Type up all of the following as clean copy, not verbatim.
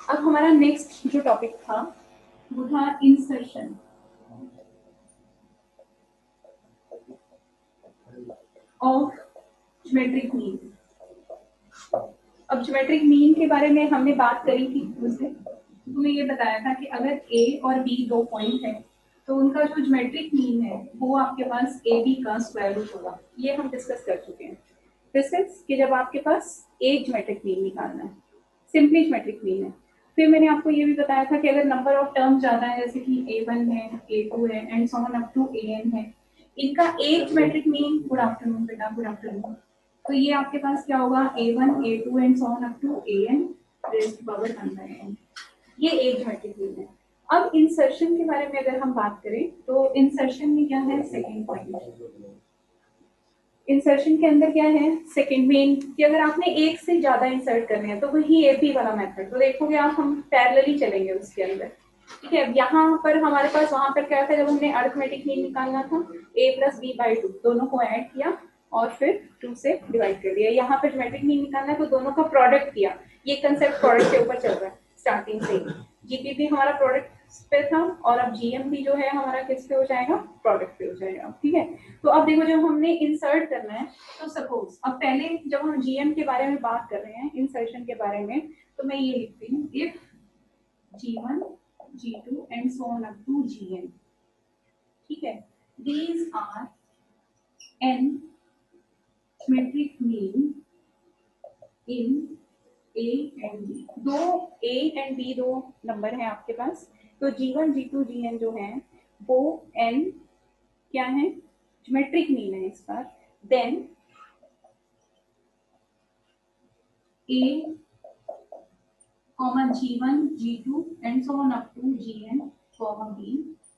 अब हमारा नेक्स्ट जो टॉपिक था वो था इंसर्शन ऑफ ज्योमेट्रिक मीन। अब ज्योमेट्रिक मीन के बारे में हमने बात करी थी उससे, तुम्हें ये बताया था कि अगर ए और बी दो पॉइंट है तो उनका जो ज्योमेट्रिक मीन है वो आपके पास ए बी का स्क्वायर रूट होगा। ये हम डिस्कस कर चुके हैं। दिस इज कि जब आपके पास एक ज्योमेट्रिक मीन निकालना है, सिंपली ज्योमेट्रिक मीन है। फिर मैंने आपको ये भी बताया था कि अगर नंबर ऑफ टर्म ज्यादा है, जैसे कि A1 है, A2 है and so on up to AN है, इनका एक ज्योमेट्रिक मीन, गुड आफ्टरनून बेटा, गुड आफ्टरनून, तो ये आपके पास क्या होगा, A1 A2 and so on up to AN raised to power 1/n। ये एक ज्योमेट्रिक मीन है। अब इंसर्शन के बारे में अगर हम बात करें तो इंसर्शन में क्या है, सेकंड पॉइंट। इंसर्शन के अंदर क्या है, सेकंड मेन, कि अगर आपने एक से ज्यादा इंसर्ट करने हैं तो वही एपी वाला मेथड, तो देखोगे आप हम पैरेलली चलेंगे उसके अंदर। ठीक है, अब यहाँ पर हमारे पास वहां पर क्या था, जब हमने अरिथमेटिक मीन निकालना था, a plus B by two दोनों को ऐड किया और फिर 2 से डिवाइड कर दिया। यहाँ पर ज्योमेट्रिक मीन निकालना है तो दोनों का प्रोडक्ट किया। ये कंसेप्ट प्रोडक्ट के ऊपर चल रहा है स्टार्टिंग से ही। जीपीपी हमारा प्रोडक्ट पे था और अब जीएम भी जो है हमारा किस पे हो जाएगा, प्रोडक्ट पे हो जाएगा। ठीक है, तो अब देखो जब हमने इंसर्ट करना है तो सपोज अब पहले जब हम जीएम के बारे में बात कर रहे हैं, इंसर्शन के बारे में, तो मैं ये लिखती हूँ, if G1 G2 and so on up to GN। ठीक है, these are n symmetric mean in A and B। दो A एंड B दो नंबर है आपके पास, तो G1 G2 GN जो है वो n क्या है, ज्योमेट्रिक मीन है इस बार। Then A comma G1 G2 and so on up to GN comma B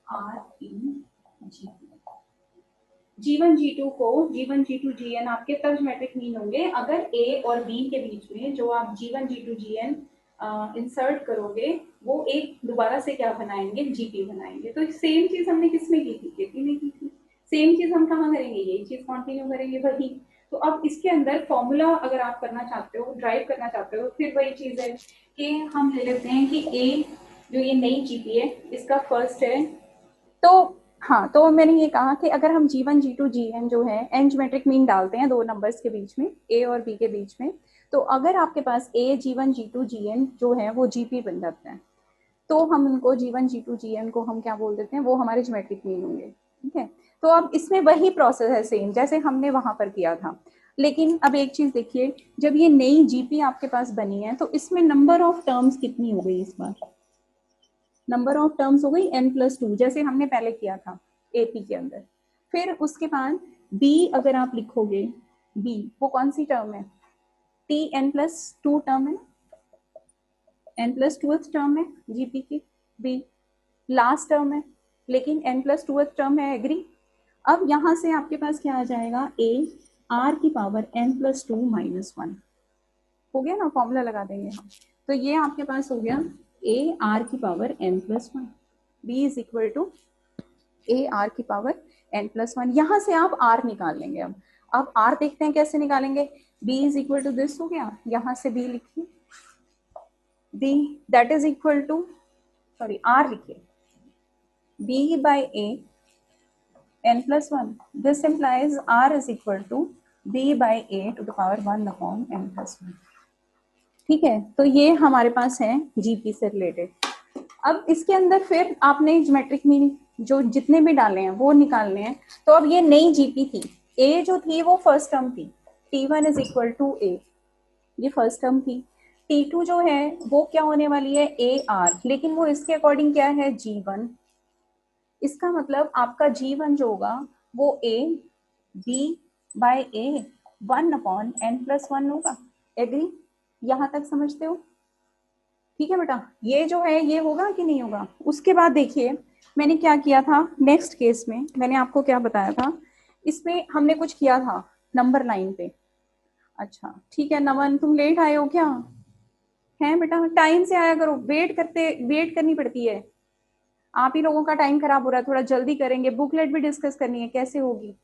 are in GP। G1 G2 को G1 G2 GN आपके तब ज्योमेट्रिक मीन होंगे अगर A और B के बीच में जो आप G1 G2 GN इंसर्ट करोगे वो एक दोबारा से क्या बनाएंगे, जीपी बनाएंगे। तो सेम चीज हमने किसमें की थी, केपी में की थी। सेम चीज हम कहाँ करेंगे, यही चीज कंटिन्यू करेंगे वही। तो अब इसके अंदर फॉर्मूला अगर आप करना चाहते हो, ड्राइव करना चाहते हो, फिर वही चीज है कि हम ले लेते हैं कि ए जो ये नई जीपी है इसका फर्स्ट है। तो हाँ, तो मैंने ये कहा कि अगर हम G1 G2 GN जो है एन ज्योमेट्रिक मीन डालते हैं दो नंबर्स के बीच में, A और B के बीच में, तो अगर आपके पास A G1 G2 GN जो है वो GP बन जाता है, तो हम उनको G1 G2 GN को हम क्या बोल देते हैं, वो हमारे ज्योमेट्रिक मीन होंगे। ठीक है, तो अब इसमें वही प्रोसेस है सेम जैसे हमने वहां पर किया था। लेकिन अब एक चीज देखिए, जब ये नई जीपी आपके पास बनी है तो इसमें नंबर ऑफ टर्म्स कितनी हो गई इस बार, नंबर ऑफ टर्म्स हो गई n+2 जैसे हमने पहले किया था एपी के अंदर। फिर उसके बाद b अगर आप लिखोगे, b वो कौन सी टर्म है, टी n+2 टर्म है, n+2 टर्म है जीपी की, b लास्ट टर्म है लेकिन n+2 टर्म है, एग्री। अब यहां से आपके पास क्या आ जाएगा, a r की पावर n+2 - 1 हो गया ना, फॉर्मूला लगा देंगे हम। तो ये आपके पास हो गया a r की power n+1, b is equal to a r की पावर n+1। यहां से आप r निकाल लेंगे। अब r देखते हैं कैसे निकालेंगे, b is equal to this हो गया, यहां से b लिखिए, b that is equal to, sorry r लिखिए, b by a n+1, this implies r is equal to b by a to the power 1/n+1। ठीक है, तो ये हमारे पास है जीपी से रिलेटेड। अब इसके अंदर फिर आपने ज्योमेट्रिक मीन जो जितने भी डाले हैं वो निकालने हैं। तो अब ये नई जीपी थी, ए जो थी वो फर्स्ट टर्म थी, T1 इज इक्वल टू ए, ये फर्स्ट टर्म थी। T2 जो है वो क्या होने वाली है, ए आर, लेकिन वो इसके अकॉर्डिंग क्या है, G1। इसका मतलब आपका G1 जो होगा वो a b bye a 1/n+1 होगा, एग्री, यहां तक समझते हो। ठीक है बेटा, ये जो है ये होगा कि नहीं होगा। उसके बाद देखिए मैंने क्या किया था, नेक्स्ट केस में मैंने आपको क्या बताया था, इसमें हमने कुछ किया था नंबर 9 पे। अच्छा ठीक है, नमन तुम लेट आए हो क्या, है बेटा टाइम से आया करो, वेट करनी पड़ती है। आप ही लोगों का टाइम खराब हो रहा है, थोड़ा जल्दी करेंगे, बुकलेट भी डिस्कस करनी है कैसे होगी।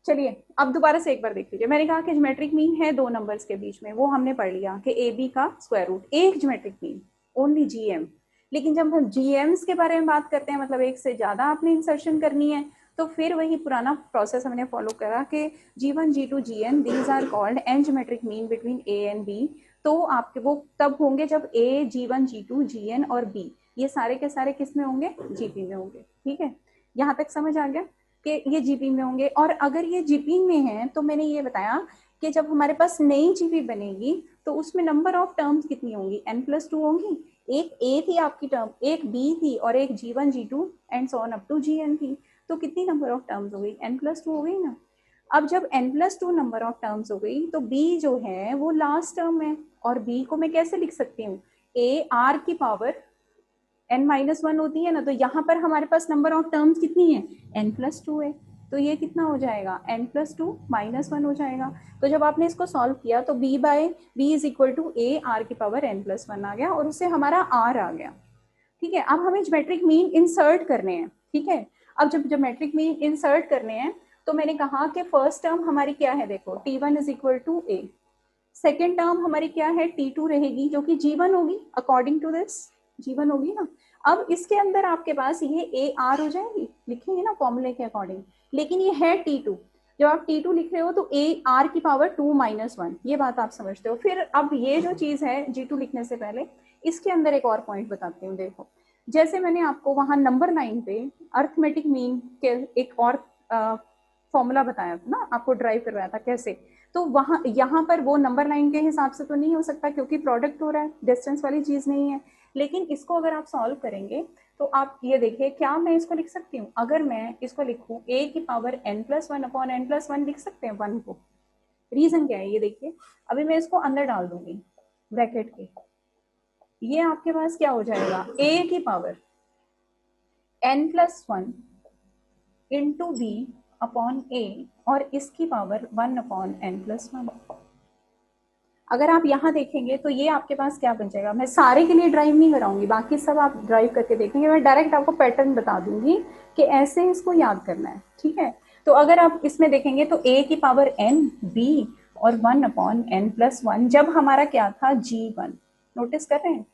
चलिए अब दोबारा से एक बार देख लीजिए, मैंने कहा कि ज्योमेट्रिक मीन है दो नंबर्स के बीच में, वो हमने पढ़ लिया कि ए बी का स्क्वायर रूट, एक ज्योमेट्रिक मीन, ओनली जीएम। लेकिन जब हम जीएम्स के बारे में बात करते हैं, मतलब एक से ज्यादा आपने इंसर्शन करनी है, तो फिर वही पुराना प्रोसेस हमने फॉलो करा कि G1 G2 Gn these are called n geometric mean between A and b. तो आपके वो तब होंगे जब ए G1 G2 Gn और बी ये सारे के सारे किस में होंगे, जीपी में होंगे। ठीक है, यहाँ तक समझ आ गया कि ये जीपी में होंगे। और अगर ये जीपी में है तो मैंने ये बताया कि जब हमारे पास नई जीपी बनेगी तो उसमें नंबर ऑफ टर्म्स कितनी होंगी, n+2 होंगी। एक ए थी आपकी टर्म, एक बी थी और एक G1 G2 and so on up to Gn थी। तो कितनी नंबर ऑफ टर्म्स हो गई, n+2 हो गई ना। अब जब n+2 नंबर ऑफ टर्म्स हो गई तो b जो है वो लास्ट टर्म है, और b को मैं कैसे लिख सकती हूँ, a r की पावर n-1 होती है ना। तो यहाँ पर हमारे पास नंबर ऑफ टर्म्स कितनी है, n+2 है। तो ये कितना हो जाएगा, n+2 -1 हो जाएगा। तो जब आपने इसको सॉल्व किया तो b is equal to a r की पावर n+1 आ गया, और उससे हमारा r आ गया। ठीक है, अब हमें ज्योमेट्रिक मीन इंसर्ट करने हैं। ठीक है, अब जब ज्योमेट्रिक मीन इंसर्ट करने हैं तो मैंने कहा कि फर्स्ट टर्म हमारी क्या है, देखो t1 is equal to a, second term हमारी क्या है, t2 रहेगी जो कि g1 होगी, अकॉर्डिंग टू दिस g1 होगी ना। अब इसके अंदर आपके पास ये ए आर हो जाएगी, लिखेंगे ना फॉर्मूले के अकॉर्डिंग, लेकिन ये है t2। जब आप t2 लिख रहे हो तो ए आर की पावर 2-1, ये बात आप समझते हो। फिर अब ये जो चीज है g2 लिखने से पहले, इसके अंदर एक और पॉइंट बताती हूँ। देखो जैसे मैंने आपको वहां नंबर 9 पे अर्थमेटिक मीन के एक और फॉर्मूला बताया था ना, आपको ड्राइव करवाया था कैसे, तो वहां यहाँ पर वो नंबर 9 के हिसाब से तो नहीं हो सकता क्योंकि प्रोडक्ट हो रहा है, डिस्टेंस वाली चीज नहीं है। लेकिन इसको अगर आप सॉल्व करेंगे तो आप ये देखिए, क्या मैं इसको लिख सकती हूँ, अगर मैं इसको लिखूं a की पावर n+1 अपॉन n+1 लिख सकते हैं 1 को। रीजन क्या है ये देखिए, अभी मैं इसको अंदर डाल दूंगी ब्रैकेट के, ये आपके पास क्या हो जाएगा, a की power n+1 into B upon A, और इसकी पावर 1 अपॉन n+1। अगर आप यहाँ देखेंगे तो ये आपके पास क्या बन जाएगा, मैं सारे के लिए ड्राइव नहीं कराऊंगी, बाकी सब आप ड्राइव करके देखेंगे, मैं डायरेक्ट आपको पैटर्न बता दूंगी कि ऐसे इसको याद करना है। ठीक है, तो अगर आप इसमें देखेंगे तो a की पावर n, b और 1 अपॉन n+1, जब हमारा क्या था g1, नोटिस कर रहे हैं,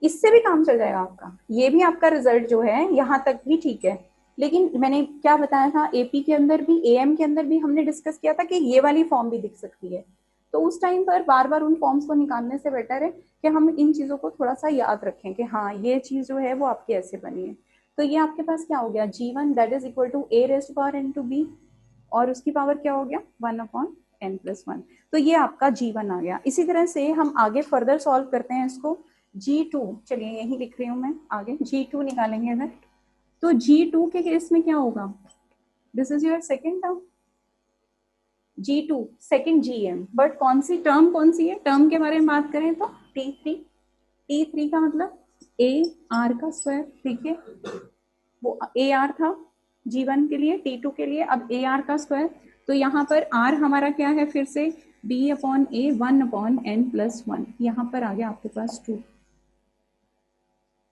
इससे भी काम चल जाएगा आपका, ये भी आपका रिजल्ट जो है यहाँ तक भी ठीक है। लेकिन मैंने क्या बताया था, एपी के अंदर भी एएम के अंदर भी हमने डिस्कस किया था कि ये वाली फॉर्म भी दिख सकती है। तो उस टाइम पर बार बार उन फॉर्म्स को निकालने से बेटर है कि हम इन चीजों को थोड़ा सा याद रखें कि हाँ ये चीज जो है वो आपकी ऐसे बनी है। तो ये आपके पास क्या हो गया, g1 that is equal to a raised power n to b, और उसकी पावर क्या हो गया 1 अपॉन n+1। तो ये आपका g1 आ गया। इसी तरह से हम आगे फर्दर सॉल्व करते हैं इसको, G2, चलिए यही लिख रही हूँ मैं, आगे G2 निकालेंगे अगर, तो G2 के केस में क्या होगा, this is your second term, G2 second GM, but कौन सी टर्म कौन सी है, टर्म के बारे में बात करें तो T3 का मतलब ए आर का स्क्वायर। ठीक है, वो ए आर था G1 के लिए, T2 के लिए अब ए आर का स्क्वायर। तो यहाँ पर R हमारा क्या है, फिर से b अपॉन ए 1 अपॉन n+1, यहाँ पर आ गया आपके पास 2।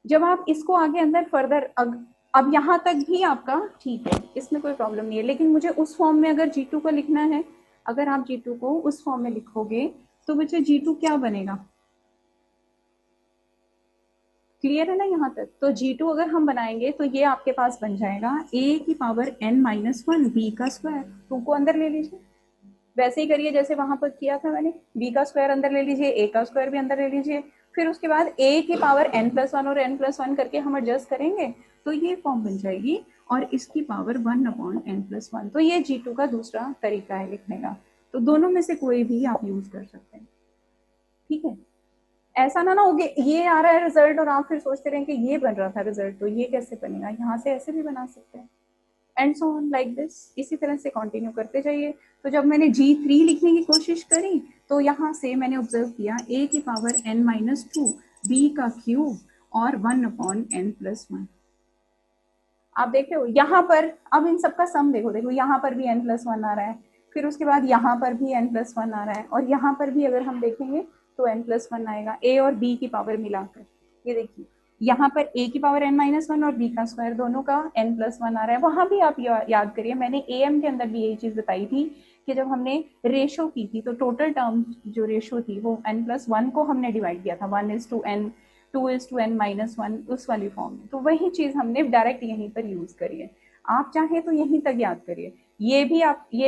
जब आप इसको आगे अंदर फर्दर अब यहाँ तक भी आपका ठीक है, इसमें कोई प्रॉब्लम नहीं है। लेकिन मुझे उस फॉर्म में अगर G2 को लिखना है, अगर आप G2 को उस फॉर्म में लिखोगे तो मुझे G2 क्या बनेगा, क्लियर है ना यहाँ तक। तो G2 अगर हम बनाएंगे तो ये आपके पास बन जाएगा a की पावर n-1 b का स्क्वायर, 2 को अंदर ले लीजिए, वैसे ही करिए जैसे वहां पर किया था मैंने, b का स्क्वायर अंदर ले लीजिए, a का स्क्वायर भी अंदर ले लीजिए, फिर उसके बाद a की पावर n+1 और n+1 करके हम एडजस्ट करेंगे तो ये फॉर्म बन जाएगी, और इसकी पावर 1 अपॉन n+1। तो ये G2 का दूसरा तरीका है लिखने का। तो दोनों में से कोई भी आप यूज कर सकते हैं। ठीक है, ऐसा ना हो कि ये आ रहा है रिजल्ट और आप फिर सोचते रहें कि ये बन रहा था रिजल्ट तो ये कैसे बनेगा, यहाँ से ऐसे भी बना सकते हैं, and so on like this, इसी तरह से कंटिन्यू करते जाइए। तो जब मैंने G3 लिखने की कोशिश करी तो यहाँ से मैंने ऑब्जर्व किया a की पावर n-2 b का क्यूब और 1 अपॉन n+1। आप देख रहे हो यहाँ पर, अब इन सबका सम देखो, देखो यहाँ पर भी n+1 आ रहा है, फिर उसके बाद यहाँ पर भी n+1 आ रहा है, और यहाँ पर भी अगर हम देखेंगे तो n+1 आएगा, a और b की पावर मिलाकर। ये देखिए यहाँ पर a की पावर n-1 और b का स्क्वायर दोनों का n+1 आ रहा है। वहां भी आप याद करिए, मैंने am के अंदर भी यही चीज बताई थी कि जब हमने रेशो की थी तो टोटल टर्म जो रेशो थी वो n+1 को हमने डिवाइड किया था, 1:n 2:n-1 उस वाली फॉर्म में। तो वही चीज हमने डायरेक्ट यहीं पर यूज करी है। आप चाहे तो यहीं तक याद करिए, ये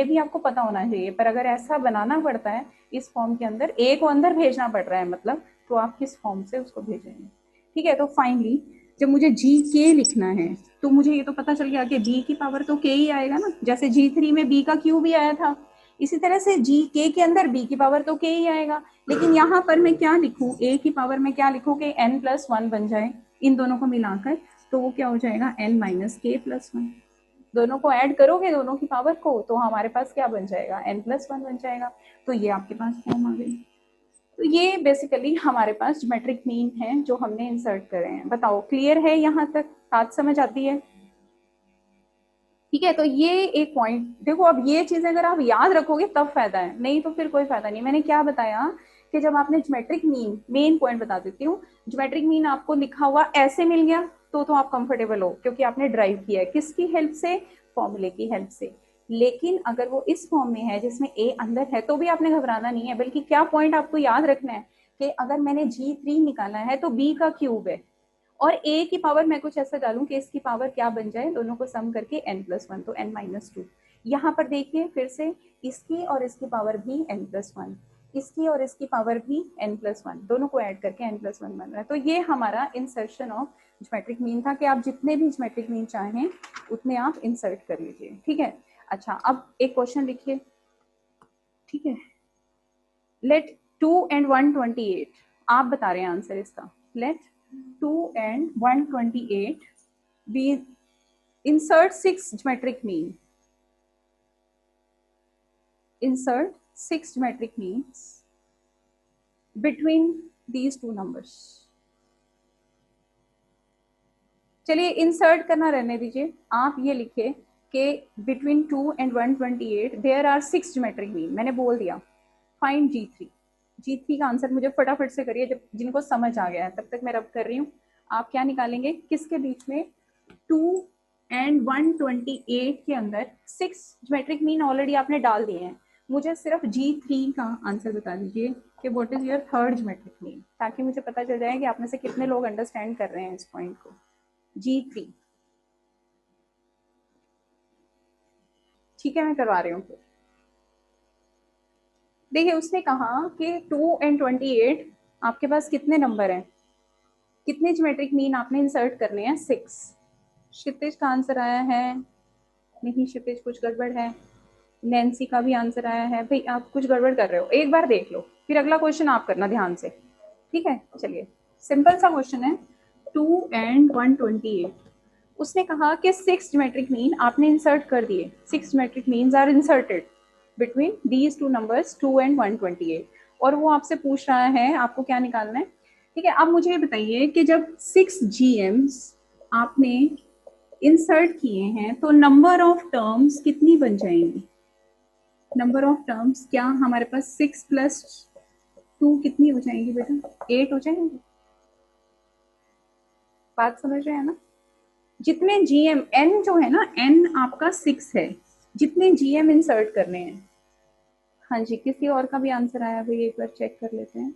भी आपको पता होना चाहिए। पर अगर ऐसा बनाना पड़ता है इस फॉर्म के अंदर, a को अंदर भेजना पड़ रहा है मतलब, तो आप किस फॉर्म से उसको भेजेंगे। ठीक है, तो फाइनली जब मुझे जी के लिखना है तो मुझे ये तो पता चल गया कि बी की पावर तो के ही आएगा ना, जैसे G3 में बी का क्यू भी आया था, इसी तरह से जी के अंदर बी की पावर तो के ही आएगा। लेकिन यहाँ पर मैं क्या लिखूं, ए की पावर में क्या लिखूं कि n+1 बन जाए इन दोनों को मिलाकर, तो वो क्या हो जाएगा n-k+1। दोनों को ऐड करोगे दोनों की पावर को, तो हमारे पास क्या बन जाएगा n+1 बन जाएगा। तो ये आपके पास फॉर्म आ गई। तो ये बेसिकली हमारे पास ज्योमेट्रिक मीन है जो हमने इंसर्ट करे हैं। बताओ क्लियर है, यहाँ तक बात समझ आती है। ठीक है, तो ये एक पॉइंट देखो, अब ये चीजें अगर आप याद रखोगे तब फायदा है, नहीं तो फिर कोई फायदा नहीं। मैंने क्या बताया कि जब आपने ज्योमेट्रिक मीन, मेन पॉइंट बता देती हूँ, ज्योमेट्रिक मीन आपको लिखा हुआ ऐसे मिल गया तो आप कंफर्टेबल हो, क्योंकि आपने ड्राइव किया है किसकी हेल्प से, फॉर्मूले की हेल्प से। लेकिन अगर वो इस फॉर्म में है जिसमें ए अंदर है तो भी आपने घबराना नहीं है, बल्कि क्या पॉइंट आपको याद रखना है कि अगर मैंने G3 निकाला है तो बी का क्यूब है, और ए की पावर मैं कुछ ऐसा डालूं कि इसकी पावर क्या बन जाए, दोनों को सम करके n+1, तो n-2। यहाँ पर देखिए फिर से, इसकी और इसकी पावर भी n+1, इसकी और इसकी पावर भी n+1, दोनों को ऐड करके n+1 बन रहा है। तो ये हमारा इंसर्शन ऑफ ज्योमेट्रिक मीन था कि आप जितने भी ज्योमेट्रिक मीन चाहें उतने आप इंसर्ट कर लीजिए। ठीक है, अच्छा अब एक क्वेश्चन लिखिए। ठीक है, लेट 2 and 128, आप बता रहे हैं आंसर इसका। Let 2 and 128 be insert 6 geometric mean. Insert 6 geometric means between these two numbers. चलिए इंसर्ट करना रहने दीजिए, आप ये लिखे कि between 2 and 128 there are 6 geometric mean। मैंने बोल दिया फाइंड G3। G3 का आंसर मुझे फटाफट से करिए, जब जिनको समझ आ गया है तब तक मैं रब कर रही हूँ। आप क्या निकालेंगे, किसके बीच में, 2 and 128 के अंदर 6 ज्योमेट्रिक मीन ऑलरेडी आपने डाल दिए हैं। मुझे सिर्फ G3 का आंसर बता दीजिए कि what is your third geometric mean, ताकि मुझे पता चल जाए कि आप में से कितने लोग अंडरस्टैंड कर रहे हैं इस पॉइंट को। G3, ठीक है मैं करवा रही हूँ फिर। देखिए उसने कहा कि 2 and 28 आपके पास कितने नंबर हैं, कितने ज्योमेट्रिक मीन आपने इंसर्ट करने हैं, 6। क्षितिज का आंसर आया है, नहीं क्षितिज कुछ गड़बड़ है। नैन्सी का भी आंसर आया है। भाई आप कुछ गड़बड़ कर रहे हो, एक बार देख लो फिर अगला क्वेश्चन आप करना ध्यान से। ठीक है, चलिए सिंपल सा क्वेश्चन है, 2 and 128। उसने कहा कि 6 ज्योमेट्रिक मीन आपने इंसर्ट कर दिए, 6 geometric means are inserted between these two numbers 2 and 128, और वो आपसे पूछ रहा है आपको क्या निकालना है। ठीक है, अब मुझे ये बताइए कि जब 6 GMs आपने इंसर्ट किए हैं तो नंबर ऑफ टर्म्स कितनी बन जाएंगी। नंबर ऑफ टर्म्स क्या हमारे पास 6 + 2 कितनी हो जाएंगी बेटा, 8 हो जाएंगी। बात समझ रहे हैं ना, जितने GM n जो है ना, n आपका 6 है, जितने GM इंसर्ट करने हैं। हाँ जी, किसी और का भी आंसर आया भाई, एक बार चेक कर लेते हैं।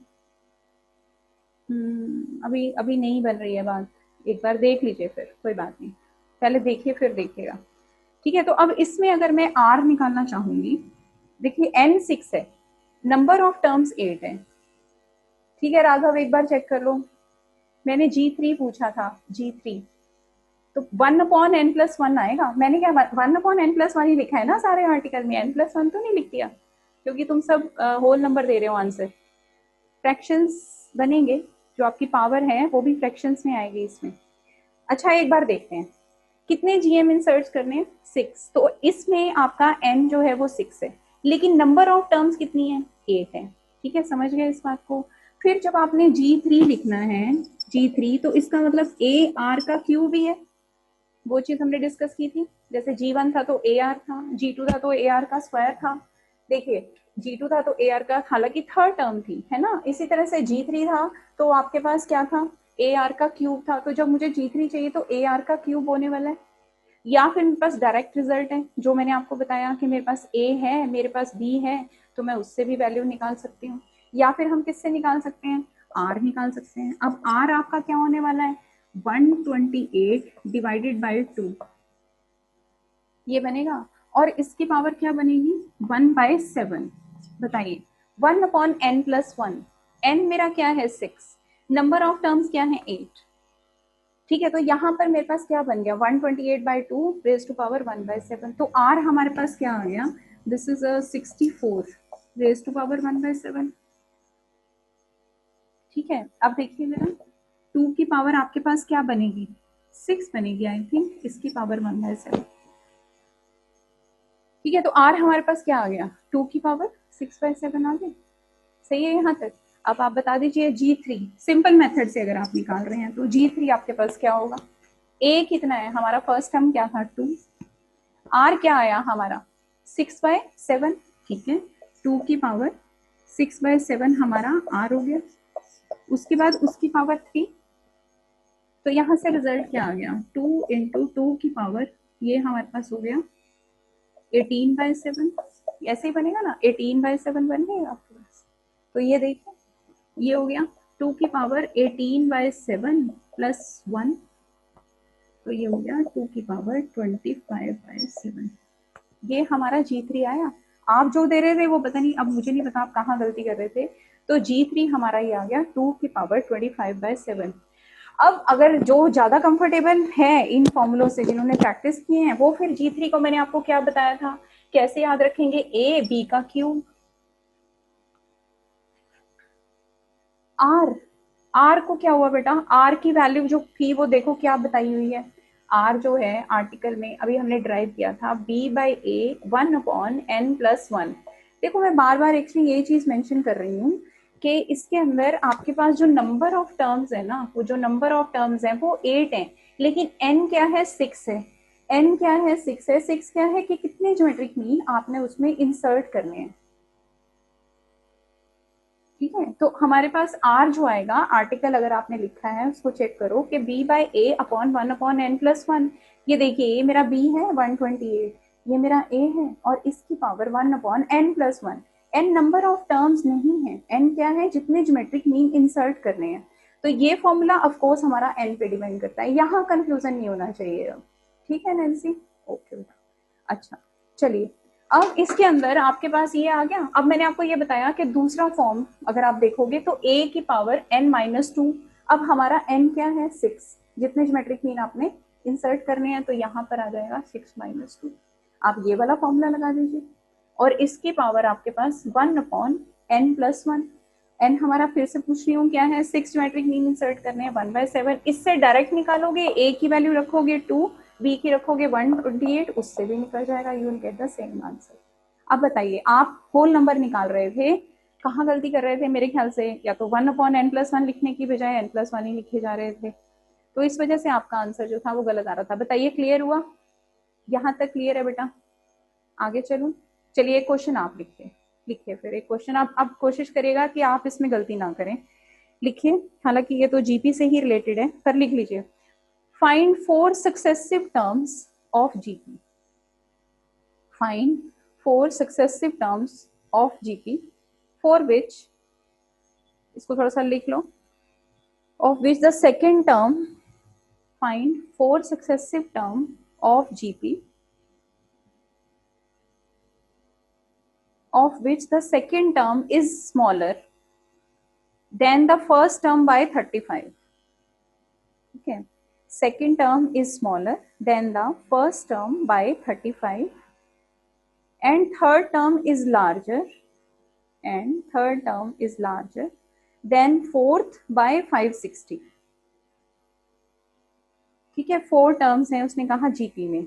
अभी अभी नहीं बन रही है बात, एक बार देख लीजिए फिर, कोई बात नहीं, पहले देखिए फिर देखिएगा। ठीक है, तो अब इसमें अगर मैं R निकालना चाहूंगी, देखिए n 6 है, नंबर ऑफ टर्म्स 8 है। ठीक है राघव, एक बार चेक कर लो, मैंने G3 पूछा था, G3 तो 1/n+1 आएगा। मैंने क्या 1/n+1 ही लिखा है ना सारे आर्टिकल में, n+1 तो नहीं लिख दिया, क्योंकि तुम सब होल नंबर दे रहे हो आंसर। फ्रैक्शंस बनेंगे, जो आपकी पावर है वो भी फ्रैक्शंस में आएगी इसमें। अच्छा एक बार देखते हैं कितने GM इंसर्ट करने हैं, 6। तो इसमें आपका n जो है वो 6 है, लेकिन नंबर ऑफ टर्म्स कितनी है, 8 है। ठीक है, समझ गए इस बात को। फिर जब आपने G3 लिखना है, G3 तो इसका मतलब AR का क्यूब ही है, वो चीज हमने डिस्कस की थी। जैसे G1 था तो AR था, G2 था तो AR का स्क्वायर था। देखिए G2 था तो AR का, हालांकि थर्ड टर्म थी, है ना। इसी तरह से G3 था तो आपके पास क्या था, ए आर का क्यूब था, तो जब मुझे G3 चाहिए तो ए आर का क्यूब होने वाला है। या फिर मेरे पास डायरेक्ट रिजल्ट है जो मैंने आपको बताया कि मेरे पास ए है, मेरे पास बी है, तो मैं उससे भी वैल्यू निकाल सकती हूँ। या फिर हम किससे निकाल सकते हैं, आर निकाल सकते हैं। अब आर आपका क्या होने वाला है, 128 डिवाइडेड बाई 2 ये बनेगा, और इसकी पावर क्या बनेगी 1/7। बताइए 1/n+1, n मेरा क्या है 6, नंबर ऑफ टर्म्स क्या है 8। ठीक है, तो यहाँ पर मेरे पास क्या बन गया 128/2 रेज टू पावर 1/7। तो r हमारे पास क्या आ गया, this is 64 raise to power 1/7। ठीक है, अब देखिए मेरा 2 की पावर आपके पास क्या बनेगी 6 बनेगी आई थिंक, इसकी पावर 1/7। ठीक है, तो r हमारे पास क्या आ गया 2 की पावर 6/7 आ गया। सही है यहाँ तक। अब आप बता दीजिए G3 सिंपल मेथड से अगर आप निकाल रहे हैं तो G3 आपके पास क्या होगा, a कितना है हमारा, फर्स्ट टर्म क्या था 2, r क्या आया हमारा 6/7। ठीक है, 2 की पावर 6/7 हमारा r हो गया, उसके बाद उसकी पावर 3, तो यहाँ से रिजल्ट क्या आ गया 2 इंटू 2 की पावर, ये हमारे पास हो गया 18/7। ऐसे ही बनेगा ना, 18/7 बन गएगा आपके पास। तो ये देखो ये हो गया 2 की पावर 18/7 प्लस 1, तो ये हो गया 2 की पावर 25/7। ये हमारा G3 आया। आप जो दे रहे थे वो पता नहीं, अब मुझे नहीं पता आप कहाँ गलती कर रहे थे। तो G3 हमारा ये आ गया 2 की पावर 25/7। अब अगर जो ज्यादा कंफर्टेबल है इन फॉर्मूलों से, जिन्होंने प्रैक्टिस किए हैं, वो फिर G3 को मैंने आपको क्या बताया था, कैसे याद रखेंगे, ए बी का क्यूब, आर, आर को क्या हुआ बेटा, आर की वैल्यू जो थी वो देखो क्या बताई हुई है, आर जो है आर्टिकल में अभी हमने ड्राइव किया था B/A 1/n+1। देखो मैं बार बार एक्चुअली ये चीज मेंशन कर रही हूँ कि इसके अंदर आपके पास जो नंबर ऑफ टर्म्स है ना, वो जो नंबर ऑफ टर्म्स है वो 8 है, लेकिन n क्या है 6 है। n क्या है 6 है, 6 क्या है कि कितने ज्योमेट्रिक मीन आपने उसमें इंसर्ट करने हैं। ठीक है, तो हमारे पास r जो आएगा, आर्टिकल अगर आपने लिखा है उसको चेक करो कि B/A अपॉन 1/n+1। ये देखिए ये मेरा b है 128, ये मेरा a है, और इसकी power 1/n+1। n number of terms नहीं है, n क्या है जितने ज्योमेट्रिक मीन इंसर्ट करने हैं। तो ये फॉर्मूला ऑफ कोर्स हमारा n पे डिपेंड करता है, यहाँ कंफ्यूजन नहीं होना चाहिए अब। ठीक है नैन्सी, ओके। अच्छा चलिए, अब इसके अंदर आपके पास ये आ गया। अब मैंने आपको ये बताया कि दूसरा फॉर्म अगर आप देखोगे तो a की पावर n-2, अब हमारा n क्या है 6, जितने ज्योमेट्रिक मीन आपने इंसर्ट करने हैं, तो यहाँ पर आ जाएगा 6-2। आप ये वाला फॉर्मूला लगा दीजिए, और इसकी पावर आपके पास 1/n+1। n हमारा फिर से पूछ रही हूँ क्या है, 6 ज्योमेट्रिक मीन इंसर्ट करने हैं 1/7। इससे डायरेक्ट निकालोगे, a की वैल्यू रखोगे 2, b की रखोगे 128, उससे भी निकल जाएगा, you will get the same answer. अब बताइए, आप होल नंबर निकाल रहे थे, कहाँ गलती कर रहे थे मेरे ख्याल से, या तो 1/n+1 लिखने की बजाय n+1 ही लिखे जा रहे थे, तो इस वजह से आपका आंसर जो था वो गलत आ रहा था। बताइए क्लियर हुआ, यहाँ तक क्लियर है बेटा, आगे चलूं। चलिए एक क्वेश्चन आप लिखिए, लिखिए फिर एक क्वेश्चन आप, अब कोशिश करिएगा कि आप इसमें गलती ना करें, लिखिए। हालांकि ये तो जीपी से ही रिलेटेड है, पर लिख लीजिए। Find 4 successive terms of GP, find 4 successive terms of GP for which, इसको थोड़ा सा लिख लो, of which the second term, find 4 successive term of GP of which the second term is smaller than the first term by 35. Okay, second term is smaller than the first term by 35, and third term is larger, and third term is larger than fourth by 560. ठीक है, 4 terms हैं उसने कहा GP में।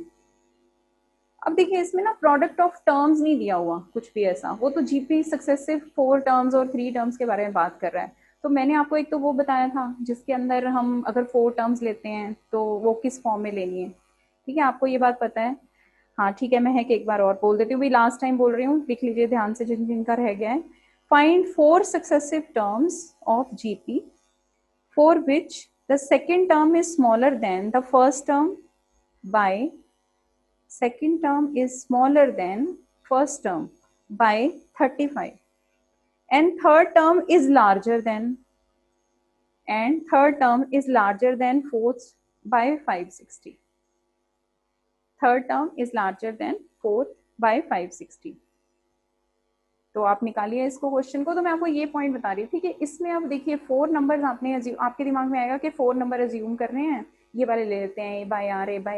अब देखिए इसमें ना प्रोडक्ट ऑफ टर्म्स नहीं दिया हुआ कुछ भी ऐसा, वो तो जीपी सक्सेसिव 4 टर्म्स और 3 टर्म्स के बारे में बात कर रहा है। तो मैंने आपको एक तो वो बताया था जिसके अंदर हम अगर 4 टर्म्स लेते हैं तो वो किस फॉर्म में लेनी है। ठीक है, आपको ये बात पता है। हाँ ठीक है, मैं है कि एक बार और बोल देती हूँ, भी लास्ट टाइम बोल रही हूँ, लिख लीजिए ध्यान से जिन जिनका रह गया है। Find 4 successive terms of GP for which the second term is smaller than the first term by second term is smaller than first term by 35 and third term is larger than fourth by 560. Third term is larger than fourth by 560. तो आप निकालिए इसको question को. तो मैं आपको ये point बता रही थी कि इसमें अब देखिए 4 नंबर्स आपके दिमाग में आएगा कि 4 नंबर अज्यूम कर रहे हैं, ये वाले ले लेते हैं ए बाय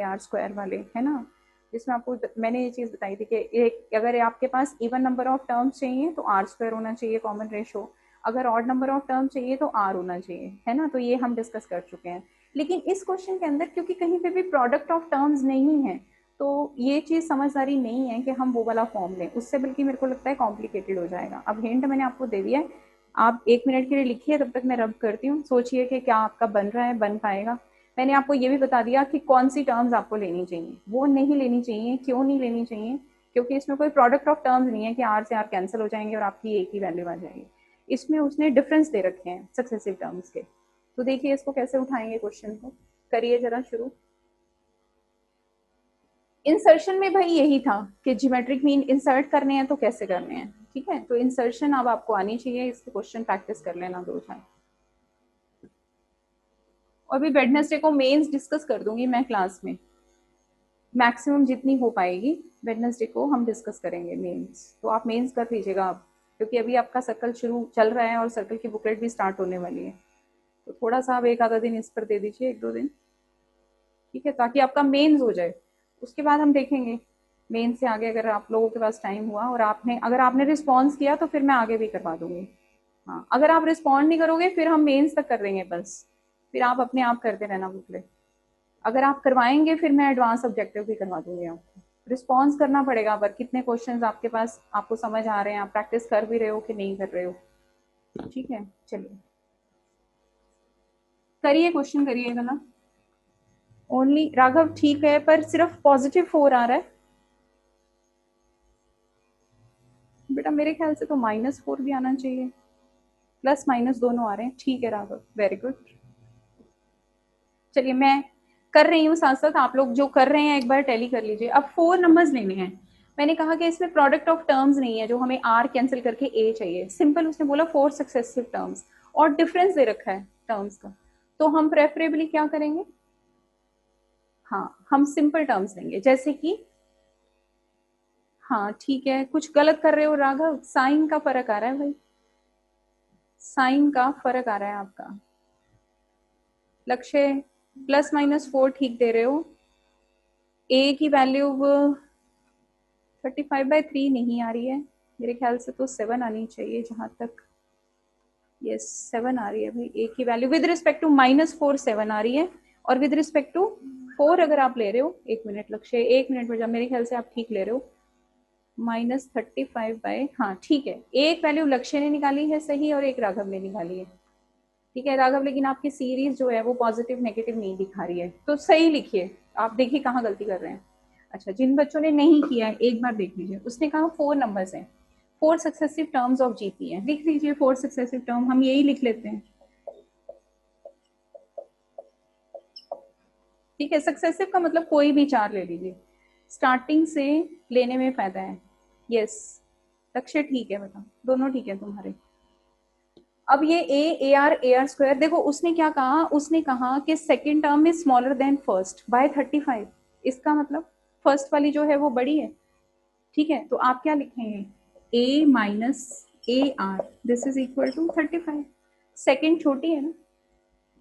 आर स्क्वायर वाले, है ना. जिसमें आपको मैंने ये चीज़ बताई थी कि एक अगर आपके पास इवन नंबर ऑफ टर्म्स चाहिए तो आर स्क्वायर होना चाहिए कॉमन रेशो, अगर ऑड नंबर ऑफ टर्म चाहिए तो आर होना चाहिए, है ना. तो ये हम डिस्कस कर चुके हैं. लेकिन इस क्वेश्चन के अंदर क्योंकि कहीं पे भी प्रोडक्ट ऑफ टर्म्स नहीं है तो ये चीज़ समझदारी नहीं है कि हम वो वाला फॉर्म लें, उससे बल्कि मेरे को लगता है कॉम्प्लिकेटेड हो जाएगा. अब हिंट मैंने आपको दे दिया है, आप 1 मिनट के लिए लिखिए, तब तक मैं रब करती हूँ. सोचिए कि क्या आपका बन रहा है, बन पाएगा. मैंने आपको ये भी बता दिया कि कौन सी टर्म्स आपको लेनी चाहिए, वो नहीं लेनी चाहिए. क्यों नहीं लेनी चाहिए? क्योंकि इसमें कोई प्रोडक्ट ऑफ टर्म्स नहीं है कि आर से आर कैंसिल हो जाएंगे और आपकी एक ही वैल्यू आ जाएगी. इसमें उसने डिफरेंस दे रखे हैं सक्सेसिव टर्म्स के. तो देखिए इसको कैसे उठाएंगे क्वेश्चन को. करिए जरा शुरू. इंसर्शन में भाई यही था कि ज्योमेट्रिक मीन इंसर्ट करने हैं तो कैसे करने हैं. ठीक है, तो इंसर्शन अब आपको आनी चाहिए. इसके क्वेश्चन प्रैक्टिस कर लेना 2-4. और भी वेडनेसडे को मेंस डिस्कस कर दूंगी मैं क्लास में, मैक्सिमम जितनी हो पाएगी. वेडनेसडे को हम डिस्कस करेंगे मेंस, तो आप मेंस कर लीजिएगा आप, क्योंकि अभी आपका सर्कल शुरू चल रहा है और सर्कल की बुकलेट भी स्टार्ट होने वाली है. तो थोड़ा सा आप 1 आधा दिन इस पर दे दीजिए, 1-2 दिन. ठीक है, ताकि आपका मेंस हो जाए. उसके बाद हम देखेंगे मेन से आगे, अगर आप लोगों के पास टाइम हुआ और अगर आपने रिस्पॉन्स किया तो फिर मैं आगे भी करवा दूंगी. हाँ, अगर आप रिस्पॉन्ड नहीं करोगे फिर हम मेंस तक कर देंगे बस, फिर आप अपने आप करते रहना बुकलेट. अगर आप करवाएंगे फिर मैं एडवांस ऑब्जेक्टिव भी करवा दूंगी आपको. रिस्पॉन्स करना पड़ेगा, पर कितने क्वेश्चन आपके पास आपको समझ आ रहे हैं, आप प्रैक्टिस कर भी रहे हो कि नहीं कर रहे हो. ठीक है, चलिए करिए क्वेश्चन करिएगा ना. ओनली राघव ठीक है, पर सिर्फ +4 आ रहा है बेटा. मेरे ख्याल से तो -4 भी आना चाहिए, प्लस माइनस दोनों आ रहे हैं. ठीक है राघव, वेरी गुड. चलिए मैं कर रही हूँ साथ साथ, आप लोग जो कर रहे हैं एक बार टैली कर लीजिए. अब 4 नंबर्स लेने हैं. मैंने कहा कि इसमें प्रोडक्ट ऑफ टर्म्स नहीं है, जो हमें आर कैंसिल करके ए चाहिए. सिंपल उसने बोला 4 सक्सेसिव टर्म्स और डिफरेंस दे रखा है टर्म्स का. तो हम प्रेफरेबली क्या करेंगे, हाँ हम सिंपल टर्म्स लेंगे. जैसे कि हाँ ठीक है, कुछ गलत कर रहे हो राघव, साइन का फर्क आ रहा है भाई, साइन का फर्क आ रहा है आपका. लक्ष्य +-4 ठीक दे रहे हो. ए की वैल्यू 35/3 नहीं आ रही है मेरे ख्याल से, तो 7 आनी चाहिए जहां तक. यस 7 आ रही है भाई. ए की वैल्यू विद रिस्पेक्ट टू -4 7 आ रही है, और विद रिस्पेक्ट टू 4 अगर आप ले रहे हो, 1 मिनट लक्ष्य, 1 मिनट में, जब मेरे ख्याल से आप ठीक ले रहे हो, -35 हाँ ठीक है. एक वैल्यू लक्ष्य ने निकाली है सही और एक राघव ने निकाली है. ठीक है राघव, लेकिन आपकी सीरीज जो है वो पॉजिटिव नेगेटिव नहीं दिखा रही है, तो सही लिखिए. आप देखिए कहाँ गलती कर रहे हैं. अच्छा, जिन बच्चों ने नहीं किया है एक बार देख लीजिए. उसने कहा 4 नंबर्स हैं, 4 सक्सेसिव टर्म्स ऑफ जीपी है. लिख लीजिए 4 सक्सेसिव टर्म, हम यही लिख लेते हैं. ठीक है, सक्सेसिव का मतलब कोई भी 4 ले लीजिए, स्टार्टिंग से लेने में फायदा है. यस लक्ष्य ठीक है बेटा, दोनों ठीक है तुम्हारे. अब ये ए आर स्क्वायर देखो, उसने क्या कहा, उसने कहा कि second term is smaller than first by 35. इसका मतलब फर्स्ट वाली जो है वो बड़ी है. ठीक है, तो आप क्या लिखेंगे, A minus A R this is equal to 35. Second छोटी है ना,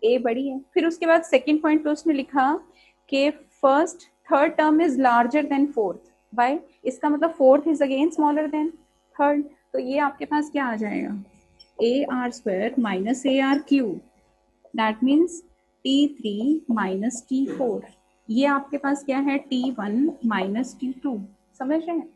ए बड़ी है. फिर उसके बाद सेकेंड पॉइंट पे उसने लिखा कि first third term is larger than fourth by, इसका मतलब fourth is again smaller than third. तो ये आपके पास क्या आ जाएगा, AR² minus ARQ, that means T3 minus T4. ये आपके पास क्या है, T1 minus T2. समझ रहे हैं?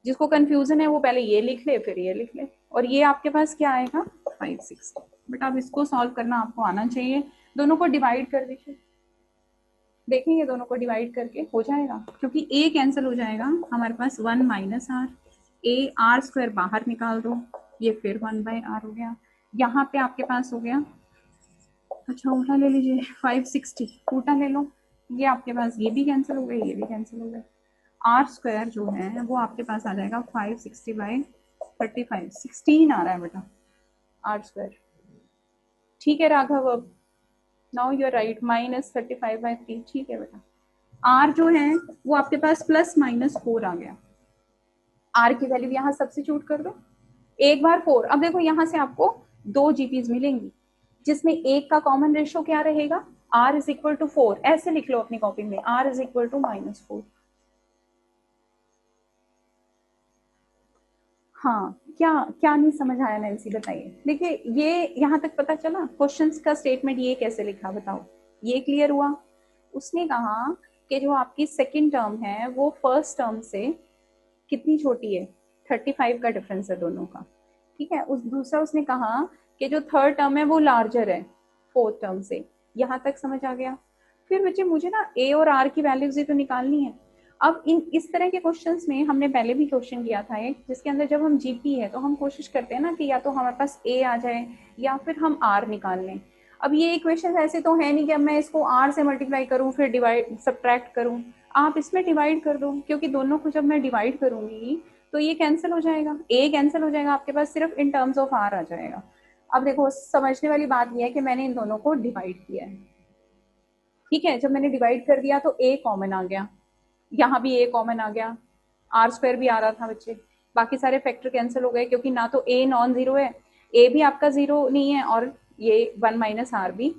जिसको कंफ्यूजन है वो पहले ये लिख ले फिर ये लिख ले. और ये आपके पास क्या आएगा 560. बट अब इसको सॉल्व करना आपको आना चाहिए. दोनों को डिवाइड कर दीजिए, देखेंगे दोनों को डिवाइड करके हो जाएगा, क्योंकि A कैंसिल हो जाएगा. हमारे पास 1 माइनस आर, AR² बाहर निकाल दो, ये फिर 1/r हो गया. यहाँ पे आपके पास हो गया अच्छा उल्टा ले लीजिए, 560 उल्टा ले लो, ये आपके पास ये भी कैंसिल हो गए, ये भी कैंसिल हो गए। आर स्क्वायर जो है वो आपके पास आ जाएगा 560/35, 16 आ रहा है बेटा आर स्क्वायर। ठीक है राघव, अब नाउ यू आर राइट, -35/3, ठीक है बेटा। आर जो है वो आपके पास +-4 आ गया। आर की वैल्यू यहाँ सब्स्टिट्यूट कर दो, एक बार 4। अब देखो यहाँ से आपको 2 जीपीज मिलेंगी, जिसमें एक का कॉमन रेशियो क्या रहेगा, r इज इक्वल टू 4। ऐसे लिख लो अपनी कॉपी में, r इज इक्वल टू -4। हाँ, क्या क्या नहीं समझ आया नैन्सी, बताइए। देखिए ये यहाँ तक पता चला, क्वेश्चंस का स्टेटमेंट ये कैसे लिखा बताओ, ये क्लियर हुआ। उसने कहा कि जो आपकी सेकंड टर्म है वो फर्स्ट टर्म से कितनी छोटी है, 35 का डिफरेंस है दोनों का, ठीक है। उस दूसरा उसने कहा कि जो थर्ड टर्म है वो लार्जर है फोर्थ टर्म से। यहाँ तक समझ आ गया। फिर बच्चे मुझे ना ए और आर की वैल्यूज ही तो निकालनी है। अब इन इस तरह के क्वेश्चंस में हमने पहले भी क्वेश्चन किया था एक, जिसके अंदर जब हम जीपी है तो हम कोशिश करते हैं ना कि या तो हमारे पास ए आ जाए या फिर हम आर निकाल लें। अब ये इक्वेशन ऐसे तो है नहीं कि अब मैं इसको आर से मल्टीप्लाई करूं फिर डिवाइड सब्ट्रैक्ट करूं। आप इसमें डिवाइड कर दो, क्योंकि दोनों को जब मैं डिवाइड करूंगी तो ये कैंसिल हो जाएगा, ए कैंसिल हो जाएगा, आपके पास सिर्फ इन टर्म्स ऑफ आर आ जाएगा। अब देखो समझने वाली बात यह है कि मैंने इन दोनों को डिवाइड किया है, ठीक है। जब मैंने डिवाइड कर दिया तो ए कॉमन आ गया, यहाँ भी ए कॉमन आ गया, आर स्क्वायर भी आ रहा था बच्चे, बाकी सारे फैक्टर कैंसिल हो गए, क्योंकि ना तो ए नॉन जीरो है, ए भी आपका जीरो नहीं है, और ये 1 माइनस आर भी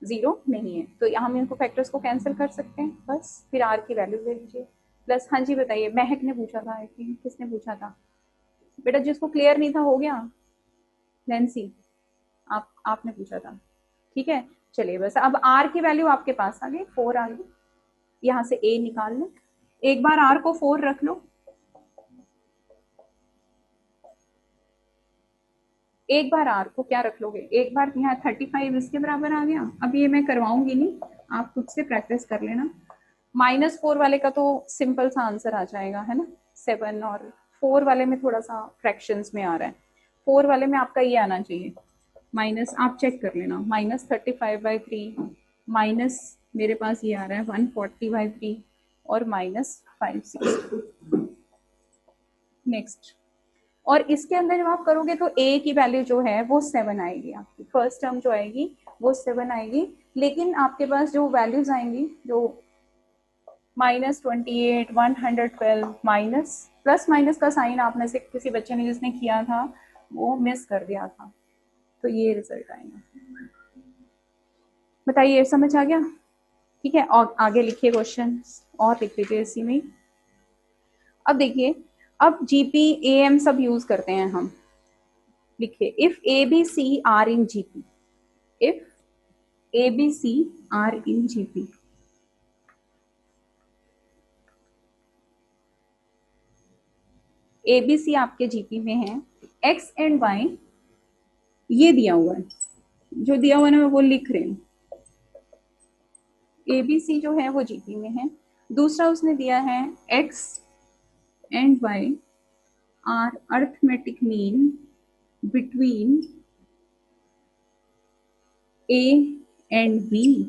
जीरो नहीं है, तो हम इनको फैक्टर्स को कैंसिल कर सकते हैं बस। फिर आर की वैल्यू ले लीजिए प्लस। हाँ जी बताइए, महक ने पूछा था, आई थिंक किसने पूछा था बेटा, जिसको क्लियर नहीं था हो गया, नैन्सी आपने पूछा था, ठीक है। चलिए बस, अब आर की वैल्यू आपके पास आ गई, 4 आ गई, यहाँ से ए निकाल लो, एक बार आर को 4 रख लो, एक बार आर को क्या रख लोगे, एक बार यहाँ 35 इसके बराबर आ गया। अब ये मैं करवाऊंगी नहीं, आप खुद से प्रैक्टिस कर लेना। -4 वाले का तो सिंपल सा आंसर आ जाएगा, है ना, 7, और 4 वाले में थोड़ा सा फ्रैक्शंस में आ रहा है, 4 वाले में आपका ये आना चाहिए माइनस, आप चेक कर लेना, -35/3 माइनस मेरे पास ये आ रहा है 140/3 और -560। नेक्स्ट, और इसके अंदर जब आप करोगे तो ए की वैल्यू जो है वो 7 आएगी, आपकी फर्स्ट टर्म जो आएगी वो 7 आएगी, लेकिन आपके पास जो वैल्यूज आएंगी जो -28, 112, माइनस प्लस माइनस का साइन आप में से किसी बच्चे ने जिसने किया था वो मिस कर दिया था, तो ये रिजल्ट आएगा। बताइए समझ आ गया, ठीक है। और आगे लिखिए क्वेश्चन, और लिख लीजिए इसी में। अब देखिए, अब जीपी एएम सब यूज करते हैं हम, लिखिए if A B C are in GP, if A B C are in GP, A B C आपके जीपी में है, एक्स एंड वाई ये दिया हुआ है, जो दिया हुआ है ना मैं वो लिख रही हूँ, ए बी सी जो है वो जीपी में है। दूसरा उसने दिया है X and Y are arithmetic mean between A and B,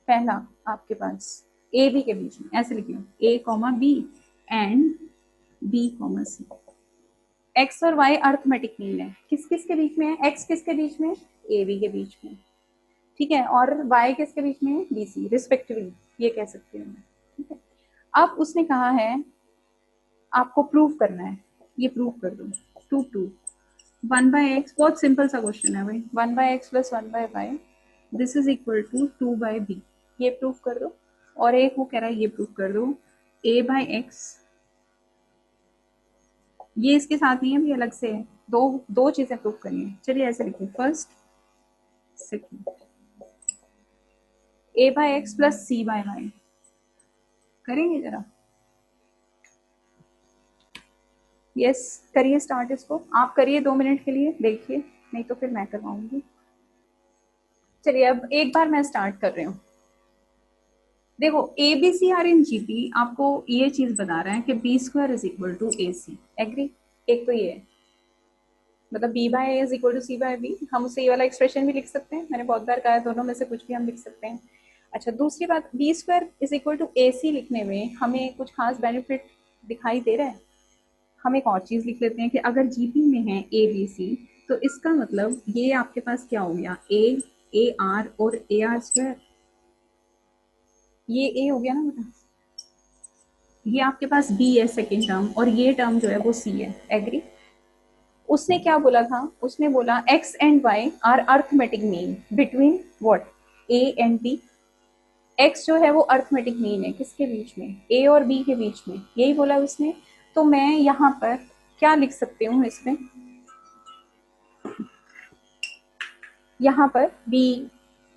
पहला आपके पास ए बी के बीच में, ऐसे लिख लो A comma B and B comma C. X और वाई अर्थमेटिक मीन है, किस किस के बीच में है, एक्स किसके बीच में, ए बी के बीच में, ठीक है, और वाई किसके बीच में है, बी सी रिस्पेक्टिवली, ये कह सकती हूँ मैं, ठीक है। अब उसने कहा है आपको प्रूव करना है, ये प्रूव कर दो, 2 1/x, बहुत सिंपल सा क्वेश्चन है भाई, 1/x plus 1/y this is equal to 2/b, ये प्रूव कर दो। और एक वो कह रहा है ये प्रूव कर दो a/x, ये इसके साथ नहीं है, ये अलग से है, दो चीजें प्रूव करनी है। चलिए ऐसे लिखिए, first second, a/x plus c/y करेंगे जरा, यस करिए स्टार्ट, इसको आप करिए 2 मिनट के लिए, देखिए नहीं तो फिर मैं करवाऊंगी। चलिए अब एक बार मैं स्टार्ट कर रही हूँ। देखो A B C are in GP आपको ये चीज बता रहा है कि B square is equal to A C, agree, एक तो ये है, मतलब B by A is equal to C by B, हम उससे ये वाला एक्सप्रेशन भी लिख सकते हैं, मैंने बहुत बार कहा है, दोनों में से कुछ भी हम लिख सकते हैं। अच्छा, दूसरी बात, B square is equal to A C लिखने में हमें कुछ खास बेनिफिट दिखाई दे रहा है। हम एक और चीज लिख लेते हैं कि अगर जीपी में है ए बी सी, तो इसका मतलब ये आपके पास क्या हो गया, ए आर और ए आर स्क्वायर, ये ए हो गया ना बेटा, ये आपके पास बी है सेकेंड टर्म, और ये टर्म जो है वो सी है। एग्री? उसने क्या बोला था, उसने बोला X and Y are arithmetic mean between what, A and B. X जो है वो अर्थमेटिक मीन है किसके बीच में, ए और बी के बीच में, यही बोला उसने। तो मैं यहाँ पर क्या लिख सकती हूँ इसमें, यहाँ पर B,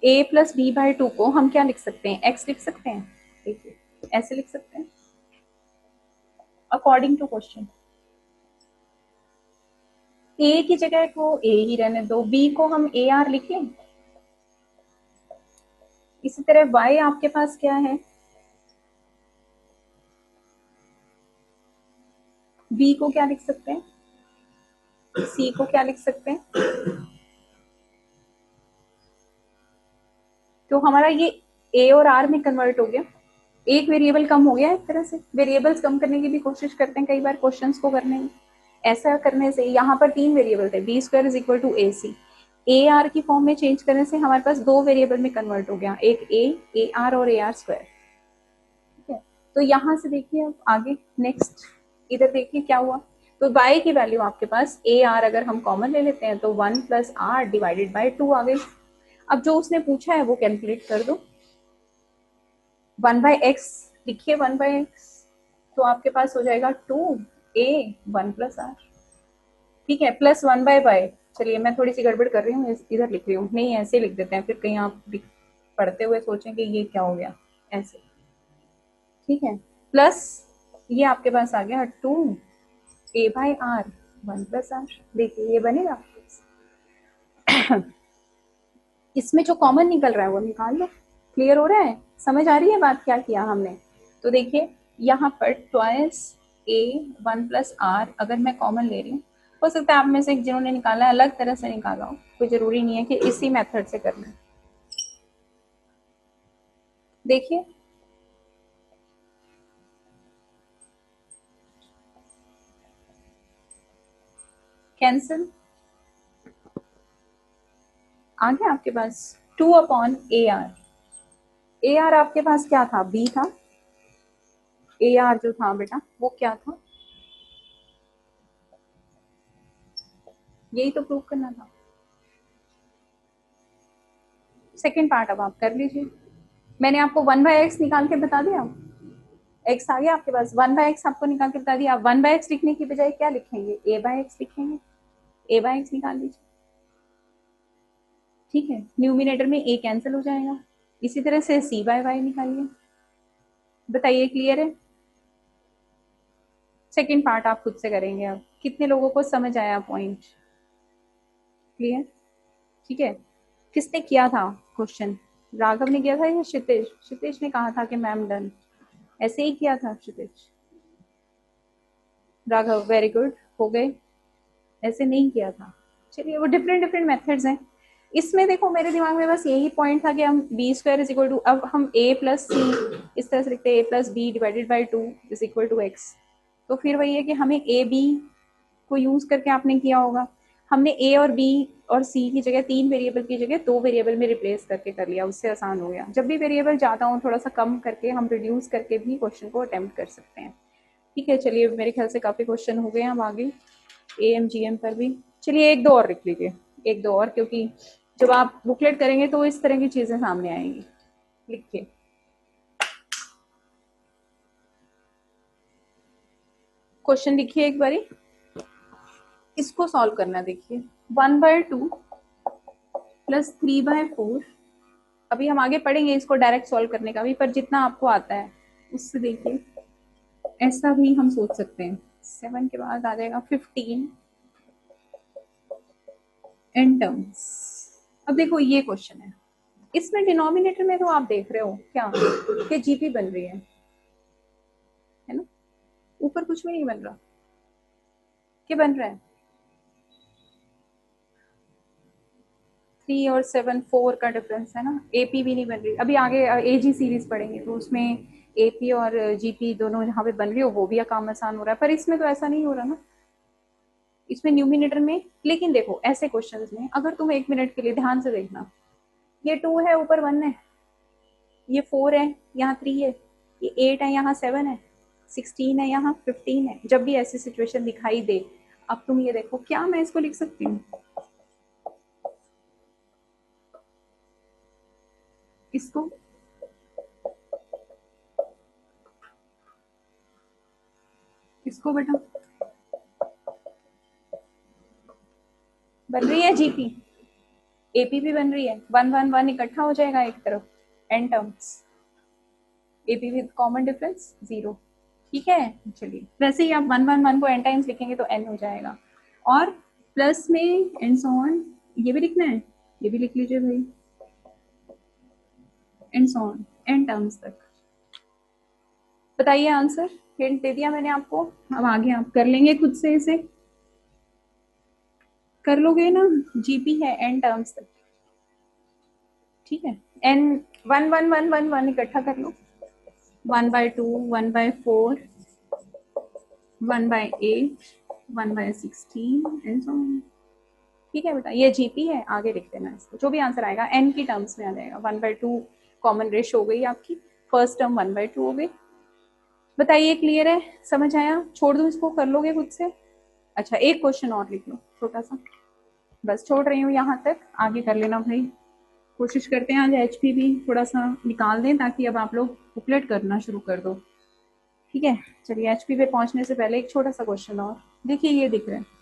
A plus B by two को हम क्या लिख सकते हैं, एक्स लिख सकते हैं। देखिए ऐसे लिख सकते हैं अकॉर्डिंग टू क्वेश्चन। ए की जगह को ए ही रहने दो, बी को हम ए आर लिख लें। इसी तरह y आपके पास क्या है, b को क्या लिख सकते हैं, c को क्या लिख सकते हैं। तो हमारा ये a और r में कन्वर्ट हो गया, एक वेरिएबल कम हो गया। एक तरह से वेरिएबल्स कम करने की भी कोशिश करते हैं कई बार क्वेश्चंस को करने में। ऐसा करने से यहाँ पर 3 वेरिएबल थे, B square is equal to A C, A R की फॉर्म में चेंज करने से हमारे पास 2 वेरिएबल में कन्वर्ट हो गया, एक ए आर और ए आर स्क्वायर। ठीक है, तो यहाँ से देखिए अब आगे नेक्स्ट, इधर देखिए क्या हुआ। तो y की वैल्यू आपके पास ए आर अगर हम कॉमन ले लेते हैं तो 1 प्लस आर डिवाइडेड बाई 2 आ गई। अब जो उसने पूछा है वो कैलकुलेट कर दो, 1 बाई एक्स लिखिए, 1 बाई एक्स, तो आपके पास हो जाएगा 2a 1 प्लस आर। ठीक है, प्लस 1 बाय बाय, चलिए मैं थोड़ी सी गड़बड़ कर रही हूँ, इधर लिख रही हूँ, नहीं ऐसे लिख देते हैं, फिर कहीं आप पढ़ते हुए सोचेंगे ये क्या हो गया, ऐसे। ठीक है, प्लस ये आपके पास आ गया 2a by are 1 plus are. देखिए ये बनेगा, इसमें जो कॉमन निकल रहा है वो निकाल लो। क्लियर हो रहा है, समझ आ रही है बात क्या किया हमने। तो देखिए यहाँ पर ट्वाइस a 1 प्लस आर अगर मैं कॉमन ले रही हूँ, हो सकता है आप में से एक जिन्होंने निकाला है अलग तरह से निकाला हो, कोई जरूरी नहीं है कि इसी मेथड से करना है। देखिए कैंसिल आ गया आपके पास 2 upon A R. A R आपके पास क्या था, बी था, ए आर जो था बेटा वो क्या था, यही तो प्रूव करना था। सेकेंड पार्ट अब आप कर लीजिए, मैंने आपको 1 बाय एक्स निकाल के बता दिया, एक्स आ गया आपके पास, 1 बाय एक्स आपको निकाल के बता दिया। आप 1 बाय एक्स लिखने की बजाय क्या लिखेंगे, ए बाय एक्स लिखेंगे, ए बाय एक्स निकाल लीजिए। ठीक है, न्यूमिनेटर में ए कैंसिल हो जाएगा, इसी तरह से सी बाय वाई निकालिए। बताइए क्लियर है। सेकेंड पार्ट आप खुद से करेंगे। अब कितने लोगों को समझ आया पॉइंट, क्लियर? ठीक है, किसने किया था क्वेश्चन, राघव ने किया था या क्षितिज? क्षितिज ने कहा था कि मैम डन, ऐसे ही किया था क्षितिज। राघव वेरी गुड, हो गए, ऐसे नहीं किया था। चलिए वो डिफरेंट डिफरेंट मेथड्स हैं। इसमें देखो मेरे दिमाग में बस यही पॉइंट था कि हम B square is equal to, अब हम ए प्लस सी इस तरह से लिखते हैं, A plus B divided by 2 is equal to X. तो फिर वही है कि हमें ए बी को यूज करके आपने किया होगा, हमने ए और बी और सी की जगह 3 वेरिएबल की जगह 2 वेरिएबल में रिप्लेस करके कर लिया, उससे आसान हो गया। जब भी वेरिएबल ज्यादा हो थोड़ा सा कम करके हम रिड्यूस करके भी क्वेश्चन को अटेम्प्ट कर सकते हैं। ठीक है, चलिए मेरे ख्याल से काफी क्वेश्चन हो गए हैं, अब आगे AMGM पर भी चलिए एक दो और लिख लीजिए, एक दो और, क्योंकि जब आप बुकलेट करेंगे तो इस तरह की चीजें सामने आएंगी। लिखिए क्वेश्चन, लिखिए एक बारी, इसको सॉल्व करना। देखिए 1/2 प्लस 3/4, अभी हम आगे पढ़ेंगे इसको डायरेक्ट सॉल्व करने का भी, पर जितना आपको आता है उससे देखिए ऐसा भी हम सोच सकते हैं। 7 के बाद आ जाएगा 15 इन टर्म्स। अब देखो ये क्वेश्चन है, इसमें डिनोमिनेटर में तो आप देख रहे हो क्या कि जीपी बन रही है ना, ऊपर कुछ भी नहीं बन रहा, क्या बन रहा है, 3 और 7 4 का डिफरेंस है ना, एपी भी नहीं बन रही। अभी आगे एजी सीरीज पढ़ेंगे तो उसमें एपी और जीपी दोनों जहाँ पे बन रही हो वो भी काम आसान हो रहा है, पर इसमें तो ऐसा नहीं हो रहा ना, इसमें न्यूमिनेटर में। लेकिन देखो ऐसे क्वेश्चंस में अगर तुम 1 मिनट के लिए ध्यान से देखना, ये 2 है ऊपर 1 है, ये 4 है यहाँ 3 है, ये 8 है यहाँ 7 है, 16 है यहाँ 15 है। जब भी ऐसी सिचुएशन दिखाई दे, अब तुम ये देखो क्या मैं इसको लिख सकती हूँ, इसको इसको बेटा बन रही है जीपी, एपी भी बन रही है, 1 1 1 इकट्ठा हो जाएगा एक तरफ, N terms, AP with common difference 0। ठीक है, चलिए वैसे ही आप 1 1 1 को एन टाइम्स लिखेंगे तो एन हो जाएगा, और प्लस में एंड सो ऑन, ये भी लिखना है, ये भी लिख लीजिए भाई, and so on an terms तक। बताइए आंसर, हिंट दे दिया मैंने आपको, अब आगे आप कर लेंगे खुद से, इसे कर लोगे ना, जीपी है एन टर्म्स तक। ठीक है, एन 1 1 1 1 1 इकट्ठा कर लो, 1/2 1/4 1/8 1/16 एंड सो ऑन। ठीक है बेटा, ये जीपी है, आगे लिख देना इसको, जो भी आंसर आएगा एन की टर्म्स में आ जाएगा। 1/2 कॉमन रेश हो गई आपकी, फर्स्ट टर्म 1/2 हो गई। बताइए क्लियर है, समझ आया, छोड़ दो इसको, कर लोगे खुद से। अच्छा एक क्वेश्चन और लिख लो छोटा सा, बस छोड़ रही हूँ यहाँ तक, आगे कर लेना भाई। कोशिश करते हैं आज एचपी भी थोड़ा सा निकाल दें ताकि अब आप लोग बुकलेट करना शुरू कर दो। ठीक है, चलिए एचपी पे पहुंचने से पहले एक छोटा सा क्वेश्चन और देखिए, ये दिख रहा है,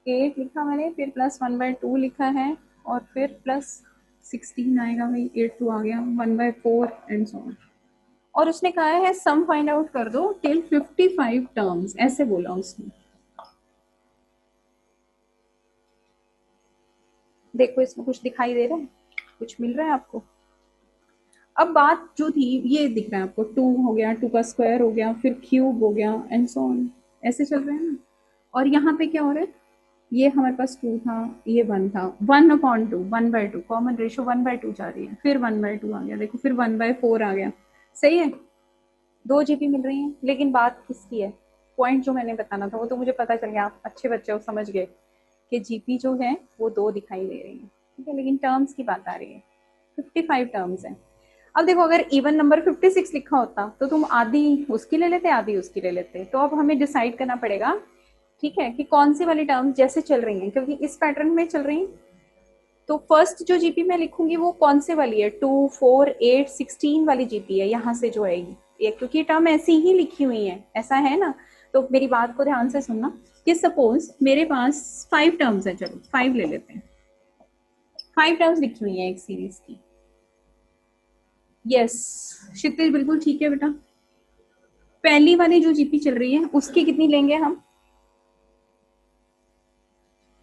एट लिखा मैंने, फिर प्लस 1/2 लिखा है, और फिर प्लस 16 आएगा भाई, 8 2 आ गया, 1/4 एंड सो ऑन। और उसने कहा है सम फाइंड आउट कर दो टिल 55 टर्म्स, ऐसे बोला उसने। देखो इसमें कुछ दिखाई दे रहा है, कुछ मिल रहा है आपको। अब बात जो थी, ये दिख रहा है आपको, 2 हो गया, 2 का स्क्वायर हो गया, फिर क्यूब हो गया एंड सो ऑन, ऐसे चल रहे हैं ना। और यहाँ पे क्या हो रहा है, ये हमारे पास 2 था, ये 1 था, 1/2 1/2 कॉमन रेशियो 1/2 जा रही है, फिर 1/2 आ गया, देखो फिर 1/4 आ गया। सही है, 2 जीपी मिल रही हैं, लेकिन बात किसकी है, पॉइंट जो मैंने बताना था वो तो मुझे पता चल गया, आप अच्छे बच्चे हो, समझ गए कि जीपी जो है वो 2 दिखाई दे रही है। ठीक है, लेकिन टर्म्स की बात आ रही है, 55 टर्म्स है। अब देखो अगर इवन नंबर 56 लिखा होता तो तुम आधी उसकी ले लेते, आधी उसकी ले लेते। तो अब हमें डिसाइड करना पड़ेगा, ठीक है, कि कौन सी वाली टर्म्स जैसे चल रही हैं, क्योंकि इस पैटर्न में चल रही हैं। तो फर्स्ट जो जीपी मैं लिखूंगी वो कौन से वाली है, 2 4 8 16 वाली जीपी है, यहाँ से जो आएगी ये, क्योंकि टर्म ऐसी ही लिखी हुई है, ऐसा है ना। तो मेरी बात को ध्यान से सुनना, कि सपोज मेरे पास 5 टर्म्स है, चलो 5 ले लेते हैं, 5 टर्म्स लिखी हुई है एक सीरीज की। यस क्षितिज बिल्कुल ठीक है बेटा, पहली वाली जो जीपी चल रही है उसकी कितनी लेंगे हम,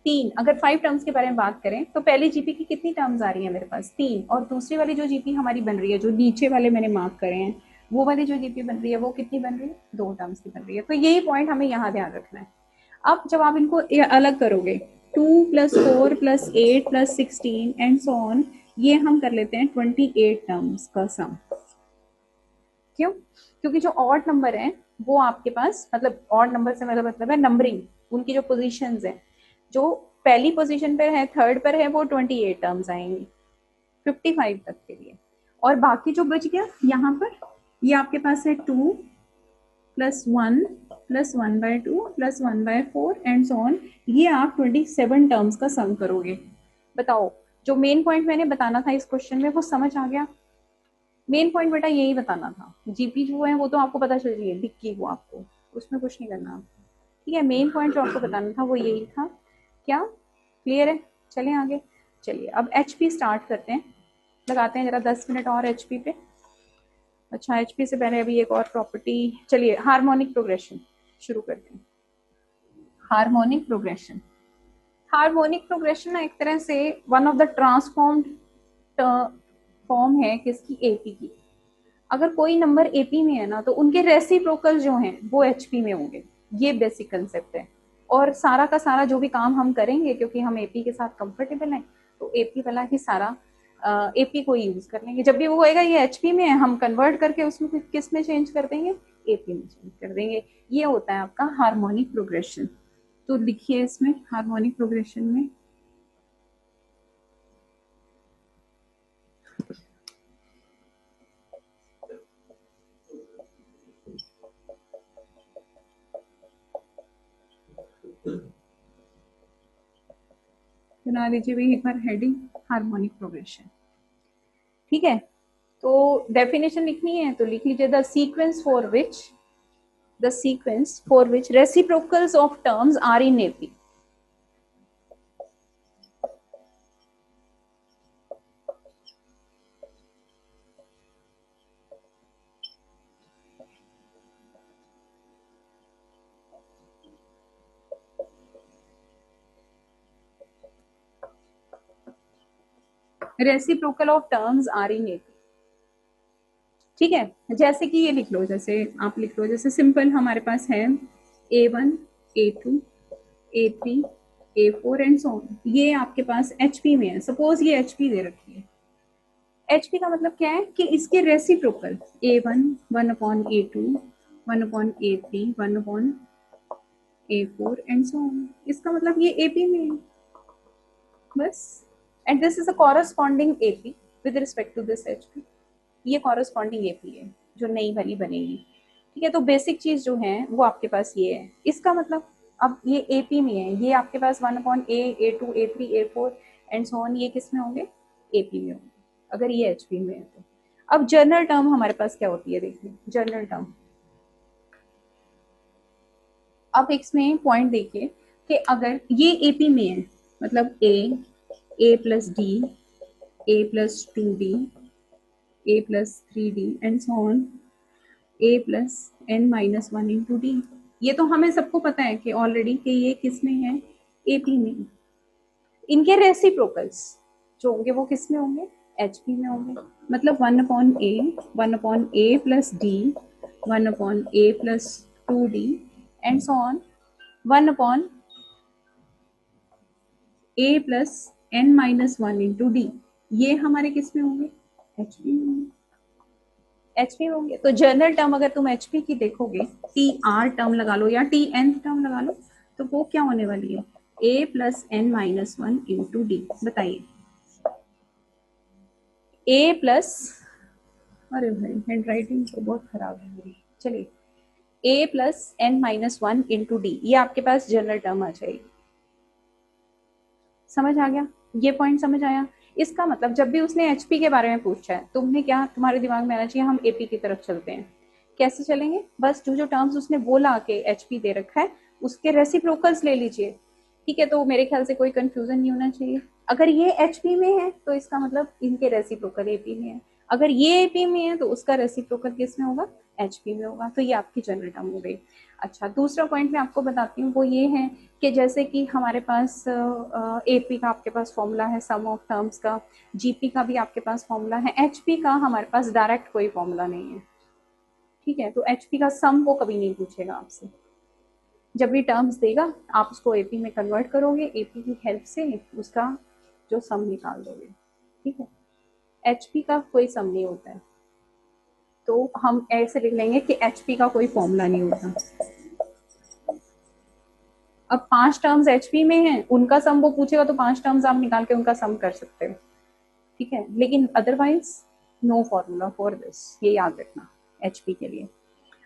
3। अगर 5 टर्म्स के बारे में बात करें तो पहली जीपी की कितनी टर्म्स आ रही है मेरे पास, 3। और दूसरी वाली जो जीपी हमारी बन रही है, जो नीचे वाले मैंने मार्क करे हैं, वो वाली जो जीपी बन रही है वो कितनी बन रही है, 2 टर्म्स की बन रही है। तो यही पॉइंट हमें यहाँ ध्यान रखना है। अब जब आप इनको अलग करोगे, 2 + 4 + 8 + 16 एंड सो ऑन, ये हम कर लेते हैं 28 टर्म्स का सम। क्यों, क्योंकि जो ऑड नंबर है वो आपके पास, मतलब ऑड नंबर से मेरा मतलब है नंबरिंग, उनकी जो पोजीशंस है, जो पहली पोजीशन पर है, थर्ड पर है, वो 28 टर्म्स आएंगी 55 तक के लिए। और बाकी जो बच गया यहाँ पर, ये आपके पास है 2 + 1 + 1/2 + 1/4 एंड सो ऑन, ये आप 27 टर्म्स का सम करोगे। बताओ, जो मेन पॉइंट मैंने बताना था इस क्वेश्चन में वो समझ आ गया। मेन पॉइंट बेटा यही बताना था, जीपी जो है वो तो आपको पता चल रही है, दिख गई वो आपको, उसमें कुछ नहीं करना आपको। ठीक है, मेन पॉइंट जो आपको बताना था वो यही था। क्या क्लियर है, चलें आगे। चलिए अब एचपी स्टार्ट करते हैं, लगाते हैं जरा 10 मिनट और एचपी पे। अच्छा एचपी से पहले अभी एक और प्रॉपर्टी, चलिए हार्मोनिक प्रोग्रेशन शुरू करते हैं। हार्मोनिक प्रोग्रेशन, हार्मोनिक प्रोग्रेशन ना एक तरह से one of the transformed form है किसकी, एपी की। अगर कोई नंबर एपी में है ना तो उनके रेसिप्रोकल जो हैं वो एचपी में होंगे। ये बेसिक कंसेप्ट है। और सारा का सारा जो भी काम हम करेंगे, क्योंकि हम एपी के साथ कंफर्टेबल हैं, तो एपी वाला ही सारा एपी को यूज कर लेंगे। जब भी वो होएगा ये एचपी में है, हम कन्वर्ट करके उसमें किस में चेंज कर देंगे, एपी में चेंज कर देंगे। ये होता है आपका हार्मोनिक प्रोग्रेशन। तो लिखिए इसमें हार्मोनिक प्रोग्रेशन में बना लीजिए भाई एक बार हेडिंग, हार्मोनिक प्रोग्रेशन। ठीक है, तो डेफिनेशन लिखनी है तो लिख लीजिए, the sequence for which reciprocals of terms are in AP. Reciprocal of terms are in AP. ठीक है, जैसे कि ये लिख लो, जैसे आप लिख लो, जैसे सिंपल हमारे पास है A1, A2, A3, A4 and so on. ये आपके पास HP में है, सपोज ये HP दे रखी है। HP का मतलब क्या है कि इसके reciprocal A1 1/A2, 1/A3, 1/A4 and so on. इसका मतलब ये AP में है बस। And this is a corresponding AP with respect to this HP। ये कॉरस्पॉन्डिंग एपी है जो नई वाली बनेगी। ठीक है, तो बेसिक चीज जो है वो आपके पास ये है। इसका मतलब अब ये एपी में है, ये आपके पास 1/A2, A3, A4 and so on, ये किस में होंगे, एपी में होंगे, अगर ये एचपी में है तो। अब जनरल टर्म हमारे पास क्या होती है, देखिए जनरल टर्म। अब इसमें पॉइंट देखिए कि अगर ये एपी में है, मतलब A plus D, A plus 2D, A plus 3D and so on, A plus n-1 into D। ये तो हमें सबको पता है कि ऑलरेडी कि ये किस में है, AP में। इनके रेसिप्रोकल्स जो होंगे वो किस में होंगे, HP में होंगे। मतलब 1/A, 1/A plus D, 1/A plus 2D and so on, 1/A plus n-1 into D। ये हमारे किस में होंगे, HP में होंगे। एचपी होंगे। तो जनरल टर्म अगर तुम एचपी की देखोगे, टी आर टर्म लगा लो या टी एन टर्म लगा लो, तो वो क्या होने वाली है, ए प्लस n-1 इंटू डी। बताइए, ए प्लस, अरे भाई हैंड राइटिंग तो बहुत खराब है मेरी, चलिए ए प्लस n-1 इंटू डी, ये आपके पास जनरल टर्म आ जाएगी। समझ आ गया, ये पॉइंट समझ आया। इसका मतलब जब भी उसने एचपी के बारे में पूछा है, तुमने क्या, तुम्हारे दिमाग में आना चाहिए हम एपी की तरफ चलते हैं। कैसे चलेंगे, बस जो जो टर्म्स उसने बोला कि एचपी दे रखा है उसके रेसिप्रोकल्स ले लीजिए। ठीक है, तो मेरे ख्याल से कोई कंफ्यूजन नहीं होना चाहिए। अगर ये एचपी में है तो इसका मतलब इनके रेसिप्रोकल एपी में है, अगर ये एपी में है तो उसका रेसिप्रोकल किस में होगा, एचपी में होगा। तो ये आपकी जनरल टर्म हो गई। अच्छा, दूसरा पॉइंट मैं आपको बताती हूँ, वो ये है कि जैसे कि हमारे पास एपी का आपके पास फॉर्मूला है सम ऑफ टर्म्स का, जीपी का भी आपके पास फॉर्मूला है, एचपी का हमारे पास डायरेक्ट कोई फॉर्मूला नहीं है। ठीक है, तो एचपी का सम वो कभी नहीं पूछेगा आपसे। जब भी टर्म्स देगा आप उसको एपी में कन्वर्ट करोगे, एपी की हेल्प से उसका जो सम निकाल दोगे। ठीक है, एचपी का कोई सम नहीं होता है, तो हम ऐसे लिख लेंगे कि एचपी का कोई फॉर्मूला नहीं होता। अब 5 टर्म्स एचपी में हैं, उनका सम वो पूछेगा तो 5 टर्म्स आप निकाल के उनका सम कर सकते हो। ठीक है, लेकिन otherwise no formula for this, ये याद रखना एचपी के लिए।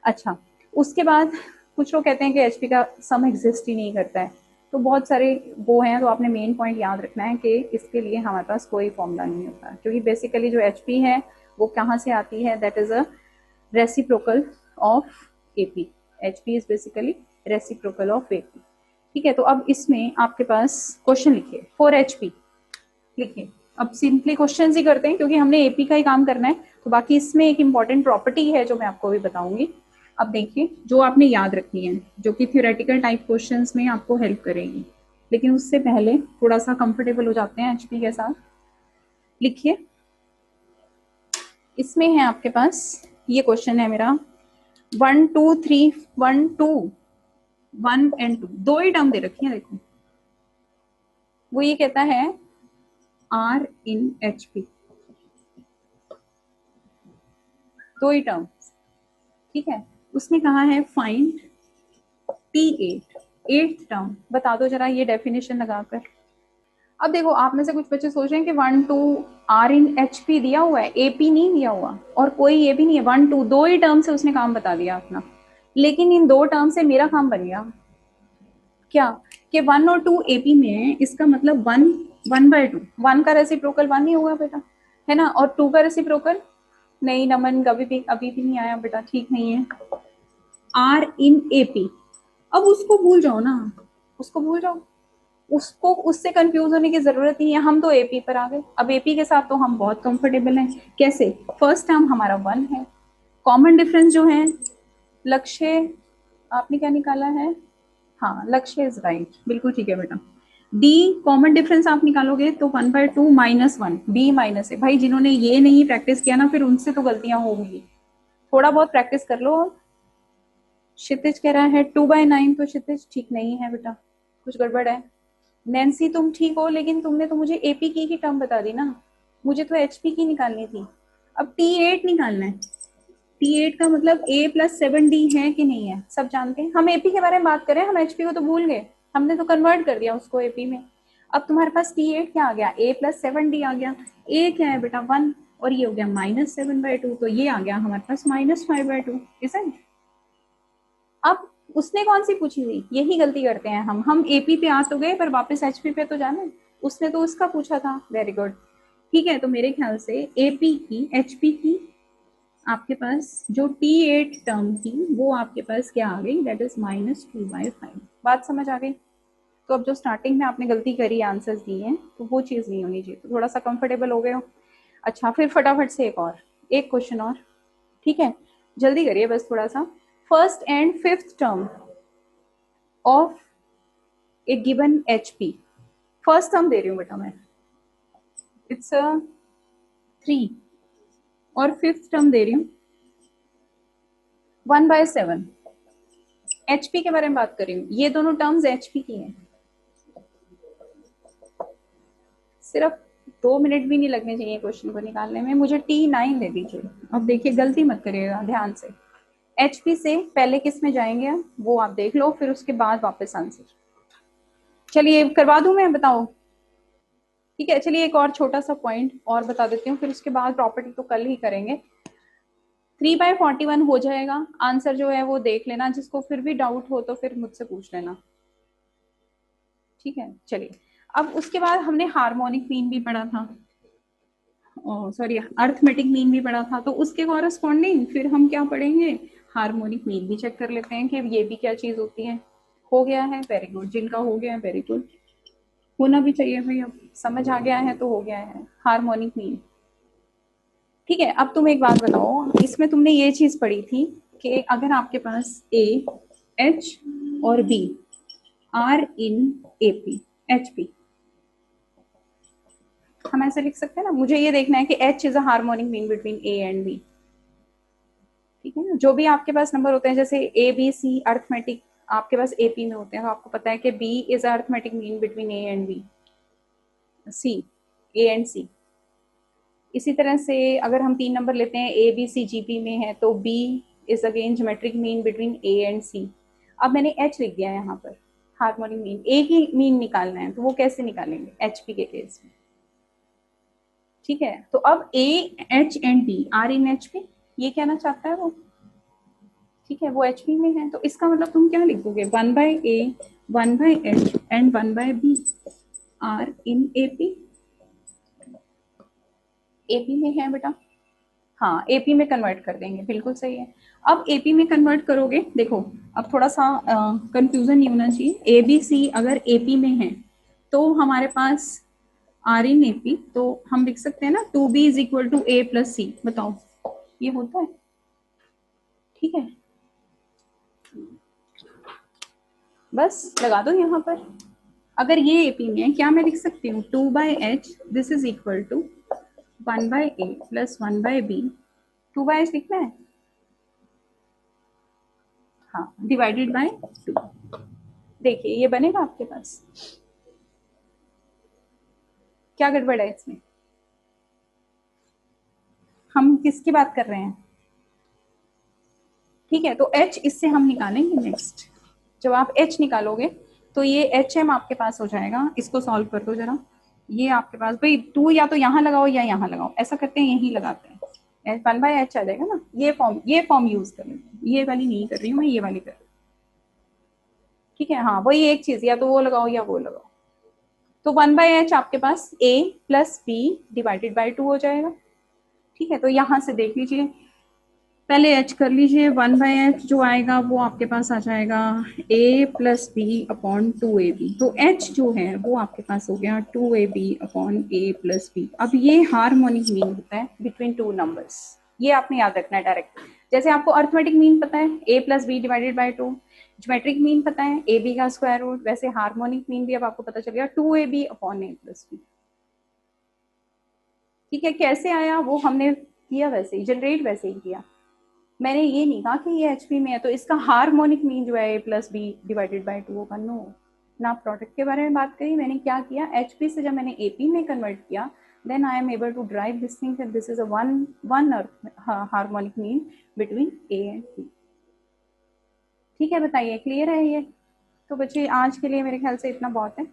अच्छा, उसके बाद कुछ लोग कहते हैं कि एचपी का सम एग्जिस्ट ही नहीं करता है, तो बहुत सारे वो हैं, तो आपने मेन पॉइंट याद रखना है कि इसके लिए हमारे पास कोई फॉर्मूला नहीं होता, क्योंकि बेसिकली जो एचपी है वो कहाँ से आती है, that is a reciprocal of AP. HP is basically reciprocal of AP. ठीक है, तो अब इसमें आपके पास क्वेश्चन लिखिए फॉर एचपी लिखिए। अब सिंपली क्वेश्चन ही करते हैं क्योंकि हमने एपी का ही काम करना है, तो बाकी इसमें एक इंपॉर्टेंट प्रॉपर्टी है जो मैं आपको अभी बताऊंगी। अब देखिए, जो आपने याद रखनी है, जो कि थ्योरेटिकल टाइप क्वेश्चंस में आपको हेल्प करेगी, लेकिन उससे पहले थोड़ा सा कंफर्टेबल हो जाते हैं एचपी के साथ। लिखिए, इसमें है आपके पास, ये क्वेश्चन है मेरा 1 2 3 1 2 1 एंड 2, दो ही टर्म दे रखी है देखो। वो ये कहता है R in HP, दो ही टर्म, ठीक है। उसने कहा है फाइंड T8, एट्थ टर्म, बता दो जरा ये डेफिनेशन लगाकर। अब देखो आप में से कुछ बच्चे सोच रहे हैं कि 1 2 R in HP दिया हुआ है, AP नहीं दिया हुआ, और कोई ये भी नहीं है, 1 2 दो ही टर्म से उसने काम बता दिया अपना। लेकिन इन दो टर्म से मेरा काम बन गया क्या, कि 1 और 2 AP में है, इसका मतलब 1 1/2, 1 का रेसिप्रोकल 1 ही होगा बेटा, है ना, और 2 का रेसिप्रोकल नहीं, नमन अभी भी नहीं आया बेटा, ठीक नहीं है। R in AP, अब उसको भूल जाओ ना, उसको भूल जाओ, उसको उससे कंफ्यूज होने की जरूरत नहीं है, हम तो एपी पर आ गए। अब एपी के साथ तो हम बहुत कंफर्टेबल हैं। कैसे, फर्स्ट टर्म हमारा 1 है, कॉमन डिफरेंस जो है लक्ष्य, आपने क्या निकाला है, हाँ लक्ष्य इज राइट, बिल्कुल ठीक है बेटा। डी कॉमन डिफरेंस आप निकालोगे तो 1/2 -1, बी माइनस है। भाई जिन्होंने ये नहीं प्रैक्टिस किया ना, फिर उनसे तो गलतियां होंगी, थोड़ा बहुत प्रैक्टिस कर लो। क्षितिज कह रहा है 2/9, तो क्षितिज ठीक नहीं है बेटा, कुछ गड़बड़ है। नैन्सी तुम ठीक हो, लेकिन तुमने तो मुझे एपी की ही टर्म बता दी ना, मुझे तो एचपी की निकालनी थी। अब T8 निकालना है, T8 का मतलब A + 7D है कि नहीं है, सब जानते हैं। हम एपी के बारे में बात करें, हम एचपी को तो भूल गए, हमने तो कन्वर्ट कर दिया उसको एपी में। अब तुम्हारे पास T8 क्या आ गया, A + 7D आ गया। A क्या है बेटा 1, और ये हो गया -7/2, तो ये आ गया हमारे पास -5/2, इसे। अब उसने कौन सी पूछी हुई, यही गलती करते हैं हम एपी पे आ तो गए पर वापस एचपी पे तो जाना है, उसने तो उसका पूछा था, वेरी गुड, ठीक है। तो मेरे ख्याल से एपी की एचपी की आपके पास जो T8 टर्म थी वो आपके पास क्या आ गई, दैट इज -2/5। बात समझ आ गई। तो अब जो स्टार्टिंग में आपने गलती करी, आंसर्स दिए हैं, तो वो चीज़ नहीं होनी चाहिए, तो थोड़ा सा कंफर्टेबल हो गए हो। अच्छा फिर फटाफट से एक क्वेश्चन और, ठीक है, जल्दी करिए बस थोड़ा सा। First and fifth term of a given HP, first term दे रही हूँ बेटा मैं, इट्स 3, और फिफ्थ टर्म दे रही हूँ 1/7। HP के बारे में बात कर रही हूँ, ये दोनों टर्म्स HP की हैं। सिर्फ 2 मिनट भी नहीं लगने चाहिए क्वेश्चन को निकालने में, मुझे T9 दे दीजिए। अब देखिए गलती मत करिएगा ध्यान से, HP से पहले किस में जाएंगे हम वो आप देख लो, फिर उसके बाद वापस आंसर। चलिए करवा दूं मैं, बताओ, ठीक है। चलिए एक और छोटा सा पॉइंट और बता देती हूँ, फिर उसके बाद प्रॉपर्टी तो कल ही करेंगे। 3/41 हो जाएगा, आंसर जो है वो देख लेना, जिसको फिर भी डाउट हो तो फिर मुझसे पूछ लेना, ठीक है। चलिए अब उसके बाद हमने हार्मोनिक मीन भी पढ़ा था, सॉरी अर्थमेटिक मीन भी पढ़ा था, तो उसके कॉरस्पॉन्डिंग फिर हम क्या पढ़ेंगे, हार्मोनिक मीन भी चेक कर लेते हैं कि ये भी क्या चीज होती है। हो गया है, वेरी गुड, जिनका हो गया है वेरी गुड, होना भी चाहिए भाई, अब समझ आ गया है तो हो गया है हार्मोनिक मीन, ठीक है। अब तुम एक बात बताओ, इसमें तुमने ये चीज पढ़ी थी कि अगर आपके पास A H और B are in AP HP, हम ऐसे लिख सकते हैं ना, मुझे ये देखना है कि H is a harmonic mean between A and B, ठीक है ना। जो भी आपके पास नंबर होते हैं, जैसे ABC अर्थमेटिक आपके पास AP में होते हैं, तो आपको पता है कि B is arithmetic mean between A and B, A and C। इसी तरह से अगर हम 3 नंबर लेते हैं ABC GP में है, तो B is again geometric mean between A and C। अब मैंने H लिख दिया है यहाँ पर, हार्मोनिक मीन, एक ही मीन निकालना है, तो वो कैसे निकालेंगे HP के केस में, ठीक है। तो अब A H and B are in HP, ये कहना चाहता है वो, ठीक है, वो HP में है, तो इसका मतलब तुम क्या लिखोगे, 1/A 1/H and 1/B are in AP, AP में है बेटा, हाँ AP में कन्वर्ट कर देंगे, बिल्कुल सही है। अब AP में कन्वर्ट करोगे, देखो अब थोड़ा सा कंफ्यूजन नहीं होना चाहिए, ABC अगर AP में है तो हमारे पास R इन AP, तो हम लिख सकते हैं ना 2B is equal to A + C, बताओ ये होता है, ठीक है। बस लगा दो यहाँ पर, अगर ये AP में है, क्या मैं लिख सकती हूँ 2/H this is equal to 1/A + 1/B 2/h लिखना है, हाँ, डिवाइडेड बाय 2। देखिए ये बनेगा आपके पास, क्या गड़बड़ है इसमें? हम किसकी बात कर रहे हैं? ठीक है, तो h इससे हम निकालेंगे नेक्स्ट। जब आप h निकालोगे तो ये HM आपके पास हो जाएगा। इसको सॉल्व कर दो जरा। ये आपके पास भाई 2 या तो यहाँ लगाओ या यहाँ लगाओ, ऐसा करते हैं, यही लगाते हैं, 1/h आ जाएगा ना। ये फॉर्म यूज कर लेते हैं, ये वाली नहीं कर रही हूँ मैं, ये वाली कर रही हूँ। ठीक है, हाँ वही एक चीज, या तो वो लगाओ या वो लगाओ। तो 1/h आपके पास a plus B divided by 2 हो जाएगा। ठीक है, तो यहाँ से देख लीजिए, पहले h कर लीजिए। 1/h जो आएगा वो आपके पास आ जाएगा a plus B upon 2ab। तो h जो है वो आपके पास हो गया 2ab upon a plus B. अब ये हार्मोनिक मीन होता है बिटवीन टू नंबर्स, ये आपने याद रखना है डायरेक्ट। जैसे आपको अर्थमेटिक मीन पता है a plus B divided by 2, geometric mean पता है ab का स्क्वायर रूट, वैसे हार्मोनिक मीन भी अब आपको पता चल गया 2ab upon a plus B. ठीक है, कैसे आया वो हमने किया वैसे ही, जनरेट वैसे ही किया। मैंने ये नहीं कहा कि ये एचपी में है तो इसका हार्मोनिक मीन जो है ए प्लस बी डिवाइडेड बाई 2 होगा, नो। ना प्रोडक्ट के बारे में बात करी, मैंने क्या किया, एचपी से जब मैंने एपी में कन्वर्ट किया, then I am able to derive this thing that this is a one harmonic mean between A and B. ठीक है, बताइए क्लियर है ये? तो बच्चे आज के लिए मेरे ख्याल से इतना बहुत है।